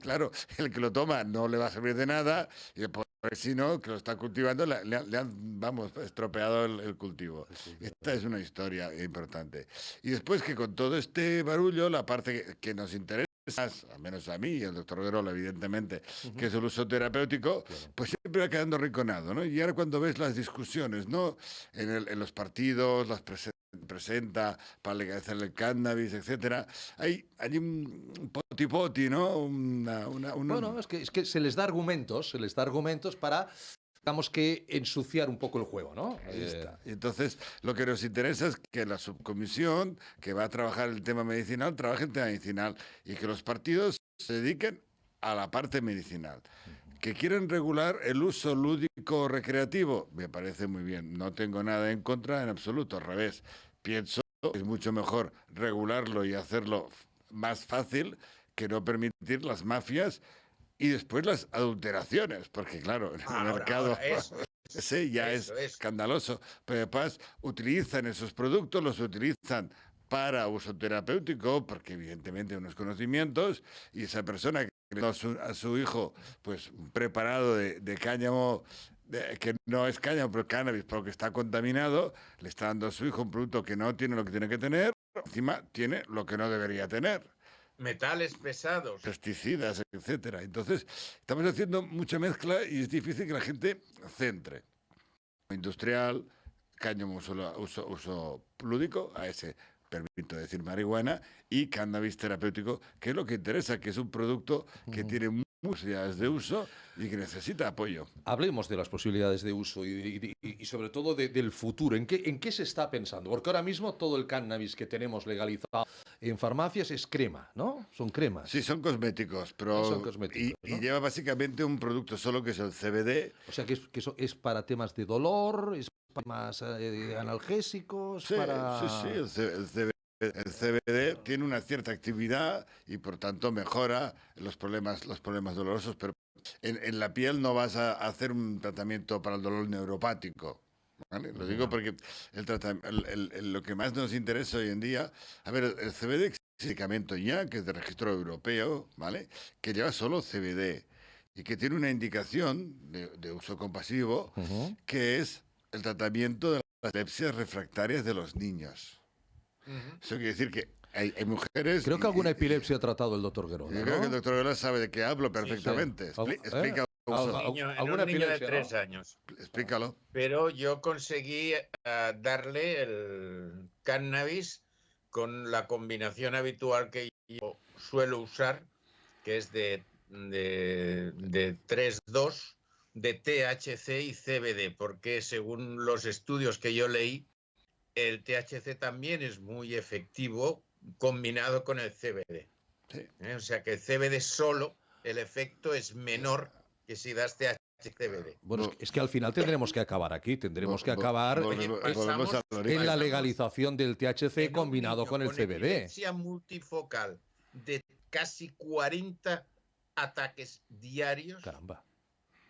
Claro, el que lo toma no le va a servir de nada y por si no, que lo está cultivando, le han, vamos, estropeado el cultivo. Esta es una historia importante. Y después que con todo este barullo, la parte que nos interesa, al menos a mí y al doctor Guerola, evidentemente, que es el uso terapéutico, pues siempre va quedando rinconado, ¿no? Y ahora cuando ves las discusiones, ¿no? En los partidos, las presenta para legalizar el cannabis, etcétera, hay un poti-poti, ¿no? Bueno, es que se les da argumentos para, digamos que, ensuciar un poco el juego, ¿no? Ahí está. Y entonces, lo que nos interesa es que la subcomisión que va a trabajar el tema medicinal trabaje el tema medicinal y que los partidos se dediquen a la parte medicinal. ¿Que quieren regular el uso lúdico recreativo? Me parece muy bien. No tengo nada en contra en absoluto. Al revés. Pienso que es mucho mejor regularlo y hacerlo más fácil que no permitir las mafias y después las adulteraciones, porque claro, en el mercado ese ya es escandaloso. Pero además utilizan esos productos, los utilizan para uso terapéutico, porque evidentemente hay unos conocimientos, y esa persona que le da a su hijo pues preparado de cáñamo, que no es cáñamo, pero cannabis, porque está contaminado, le está dando a su hijo un producto que no tiene lo que tiene que tener, encima tiene lo que no debería tener. Metales pesados. Pesticidas, etcétera. Entonces, estamos haciendo mucha mezcla y es difícil que la gente centre. Industrial, cáñamo uso lúdico, a ese permito decir marihuana, y cannabis terapéutico, que es lo que interesa, que es un producto que tiene muchas posibilidades de uso y que necesita apoyo. Hablemos de las posibilidades de uso y sobre todo del futuro. ¿En qué se está pensando? Porque ahora mismo todo el cannabis que tenemos legalizado en farmacias es crema, ¿no? Son cremas. Sí, son cosméticos, pero son cosméticos, ¿no? Y lleva básicamente un producto solo que es el CBD. O sea que eso es para temas de dolor, es para temas analgésicos, Sí, para... sí, el CBD tiene una cierta actividad y por tanto mejora los problemas dolorosos, pero en la piel no vas a hacer un tratamiento para el dolor neuropático. ¿Vale? Lo digo porque lo que más nos interesa hoy en día, a ver, el CBD es un medicamento ya que es de registro europeo, ¿vale? Que lleva solo CBD y que tiene una indicación de uso compasivo, que es el tratamiento de las epilepsias refractarias de los niños. Eso quiere decir que hay mujeres... Creo que alguna epilepsia ha tratado el doctor Guerola, Yo ¿no? creo que el doctor Guerola sabe de qué hablo perfectamente. Sí. Explica. ¿Alguna un niño de epilepsia, 3 ¿no? años. Explícalo. Pero yo conseguí darle el cannabis con la combinación habitual que yo suelo usar, que es de 3,2 de THC y CBD, porque según los estudios que yo leí, el THC también es muy efectivo combinado con el CBD. Sí. O sea que el CBD solo, el efecto es menor que si das THC y CBD. Bueno, es que al final tendremos que acabar aquí, tendremos que acabar en la legalización del THC combinado con el CBD. Epilepsia multifocal de casi 40 ataques diarios. Caramba.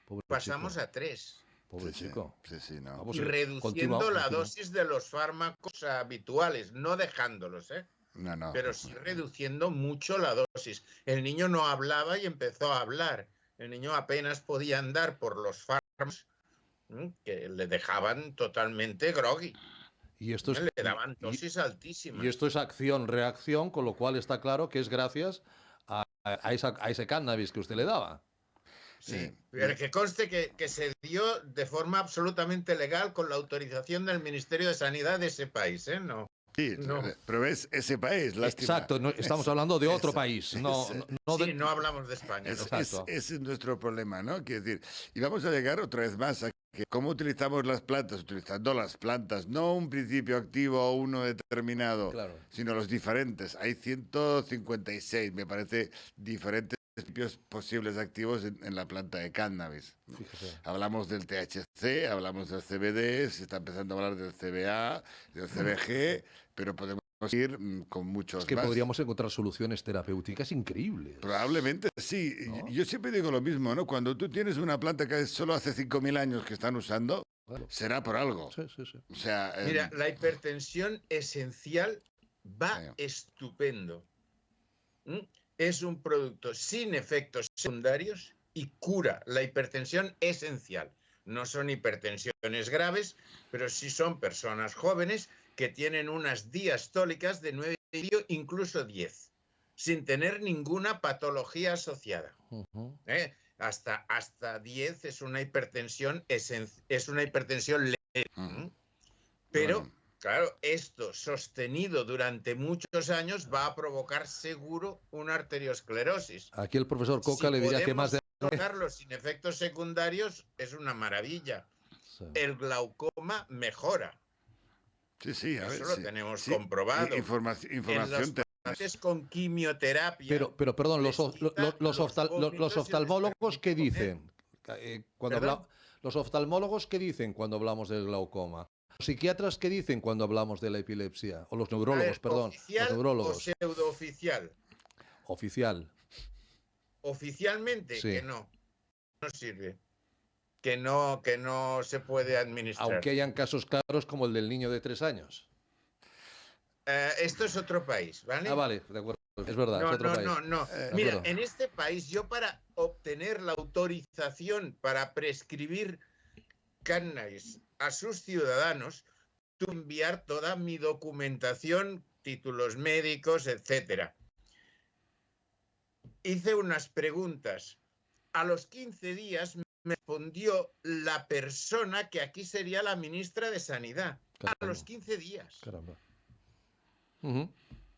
Pobre pasamos chico. a 3. Pobre chico. Sí, no. Vamos, Y reduciendo la dosis de los fármacos habituales, no dejándolos, No. Pero sí reduciendo mucho la dosis. El niño no hablaba y empezó a hablar. El niño apenas podía andar por los fármacos que le dejaban totalmente groggy. Y esto es, le daban dosis altísimas. Y esto es acción-reacción, con lo cual está claro que es gracias a ese cannabis que usted le daba. Sí, pero que conste que se dio de forma absolutamente legal con la autorización del Ministerio de Sanidad de ese país, ¿no? Sí, no. Pero es ese país, lástima. Exacto, no, estamos hablando de otro país. No hablamos de España. Ese es nuestro problema, ¿no? Quiero decir, y vamos a llegar otra vez más a que cómo utilizamos las plantas, utilizando las plantas, no un principio activo o uno determinado, sino los diferentes. Hay 156, me parece, diferentes principios posibles activos en la planta de cannabis. Fíjese. Hablamos del THC, hablamos del CBD, se está empezando a hablar del CBA, del CBG, pero podemos ir con muchos Es que más. podríamos encontrar soluciones terapéuticas increíbles. Probablemente sí. ¿No? Yo siempre digo lo mismo, ¿no? Cuando tú tienes una planta que solo hace 5.000 años que están usando, Claro. será por algo. Sí, sí, sí. O sea, Mira, la hipertensión esencial va Sí. estupendo. ¿Mm? Es un producto sin efectos secundarios y cura la hipertensión esencial. No son hipertensiones graves, pero sí son personas jóvenes que tienen unas diastólicas de 9,5, incluso 10, sin tener ninguna patología asociada. Ujú. Hasta 10 es una hipertensión, es una hipertensión leve. Ujú. Pero, Bueno, claro, esto sostenido durante muchos años va a provocar seguro una arteriosclerosis. Aquí el profesor Coca Si le diría que más podemos de... tratarlo sin efectos secundarios, es una maravilla. Sí. El glaucoma mejora. sí, a ver, Eso lo sí. tenemos Sí, comprobado. En información los pacientes con quimioterapia. Pero perdón, les quita los vómitos y oftalmólogos, les ¿qué permite comer. dicen? Cuando ¿Perdón? los oftalmólogos, ¿qué dicen cuando hablamos del glaucoma? Los psiquiatras, ¿qué dicen cuando hablamos de la epilepsia? O los A neurólogos, ver, perdón, los ¿oficial o neurólogos. pseudooficial? Oficial, Oficialmente, que sí. no sirve. Que no se puede administrar. Aunque hayan casos claros como el del niño de 3 años. Esto es otro país, ¿vale? Ah, vale, de acuerdo. Es verdad, es No, otro no, país. no, no. De Mira, acuerdo. en este país, yo para obtener la autorización para prescribir cannabis a sus ciudadanos, tuve que enviar toda mi documentación, títulos médicos, etcétera. Hice unas preguntas. A los 15 días me respondió la persona que aquí sería la ministra de Sanidad. Caramba. A los 15 días. Caramba. Ujú.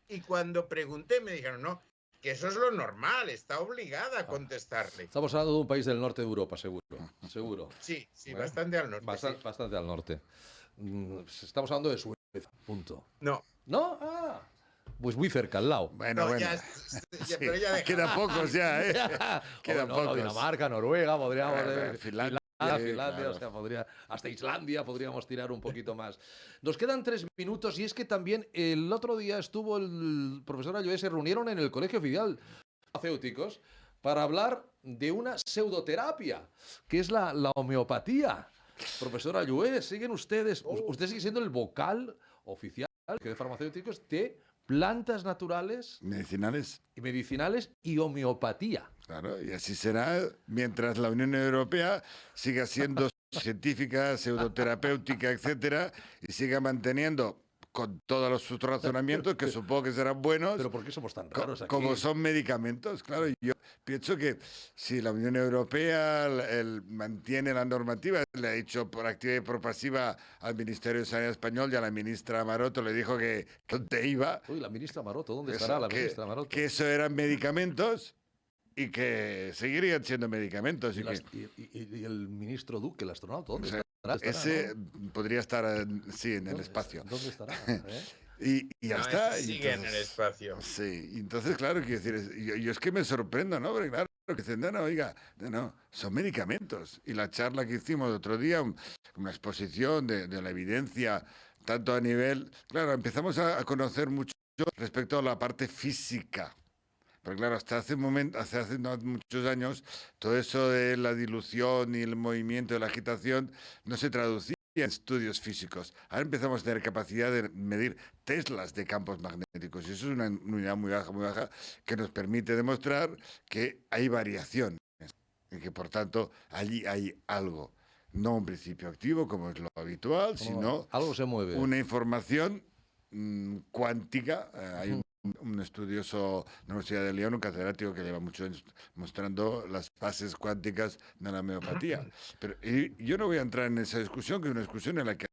Y cuando pregunté me dijeron, no, que eso es lo normal, está obligada a contestarle. Estamos hablando de un país del norte de Europa, seguro. Seguro. Sí, bastante al norte. Sí. Bastante al norte. Estamos hablando de Suecia, punto. No, ¿No? Ah, pues muy cerca, al lado. bueno, no, bueno. ya, pero ya deja. Quedan pocos ya, ¿eh? Quedan No, pocos. Dinamarca, Noruega, podríamos... Finlandia, Finlandia, claro. o sea, hasta Islandia podríamos tirar un poquito más. Nos quedan 3 minutos y es que también el otro día estuvo el profesor Ayué, se reunieron en el Colegio Oficial de Farmacéuticos para hablar de una pseudoterapia, que es la homeopatía. Profesor Ayué, siguen ustedes, usted sigue siendo el vocal oficial de farmacéuticos de plantas naturales Medicinales. y medicinales y homeopatía. Claro, y así será mientras la Unión Europea siga siendo científica, pseudoterapéutica, etcétera, y siga manteniendo con todos sus razonamientos, que supongo que serán buenos, Pero ¿por qué somos tan raros aquí? como son medicamentos. Claro, y yo pienso que si la Unión Europea mantiene la normativa, le ha dicho por activa y por pasiva al Ministerio de Sanidad español y a la ministra Maroto, le dijo que dónde iba, Uy, la ministra Maroto, ¿dónde estará la ministra Maroto? que eso eran medicamentos y que seguirían siendo medicamentos. Y el ministro Duque, el astronauta, ¿dónde O sea, estará? ese podría estar, sí, en el ¿Dónde- espacio. ¿Dónde estará? Y ya No, está. ese y sigue en el entonces- espacio. Sí, y entonces, claro, quiero decir, yo es que me sorprendo, ¿no? Porque claro, que dicen, no, oiga, no, son medicamentos. Y la charla que hicimos el otro día, una exposición de la evidencia, tanto a nivel, claro, empezamos a conocer mucho respecto a la parte física. Pero claro, hasta hace no muchos años, todo eso de la dilución y el movimiento de la agitación no se traducía en estudios físicos. Ahora empezamos a tener capacidad de medir teslas de campos magnéticos y eso es una unidad muy baja, que nos permite demostrar que hay variaciones y que por tanto allí hay algo. No un principio activo como es lo habitual, sino algo se mueve. una información cuántica. Hay un estudioso de la Universidad de León, un catedrático que lleva muchos años mostrando las fases cuánticas de la homeopatía. Pero yo no voy a entrar en esa discusión, que es una discusión en la que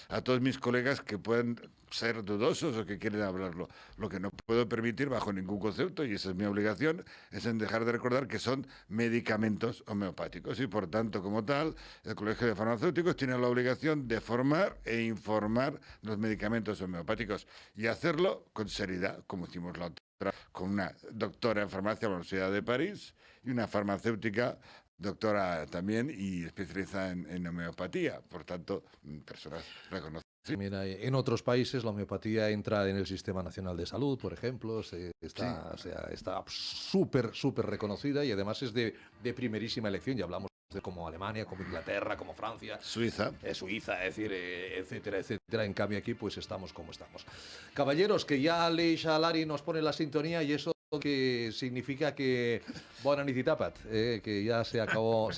a todos mis colegas que pueden ser dudosos o que quieren hablarlo. Lo que no puedo permitir bajo ningún concepto, y esa es mi obligación, es en dejar de recordar que son medicamentos homeopáticos y por tanto, como tal, el Colegio de Farmacéuticos tiene la obligación de formar e informar los medicamentos homeopáticos y hacerlo con seriedad, como hicimos la otra, con una doctora en farmacia de la Universidad de París y una farmacéutica doctora también y especializada en homeopatía, por tanto, personas reconocidas. Sí. Mira, en otros países la homeopatía entra en el Sistema Nacional de Salud, por ejemplo, está súper reconocida y además es de primerísima elección. Ya hablamos de como Alemania, como Inglaterra, como Francia, Suiza. Suiza, es decir, etcétera, etcétera. En cambio aquí pues estamos como estamos. Caballeros, que ya Leixa Lari nos pone la sintonía y eso que significa que bona nit i tapa't, que ya se acabó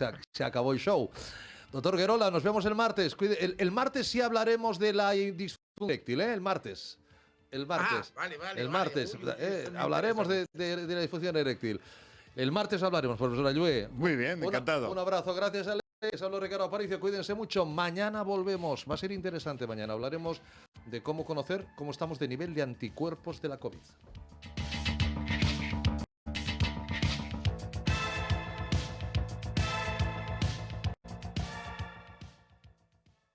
el show. Doctor Guerola, nos vemos el martes. El martes sí hablaremos de la disfunción eréctil, ¿eh? El martes. Vale. El martes. Uy, esto me Hablaremos interesa de la disfunción eréctil. El martes hablaremos, profesora Llue. Muy bien, encantado. Un abrazo, gracias a les hablo Ricardo Aparicio, cuídense mucho. Mañana volvemos. Va a ser interesante mañana. Hablaremos de cómo conocer cómo estamos de nivel de anticuerpos de la COVID.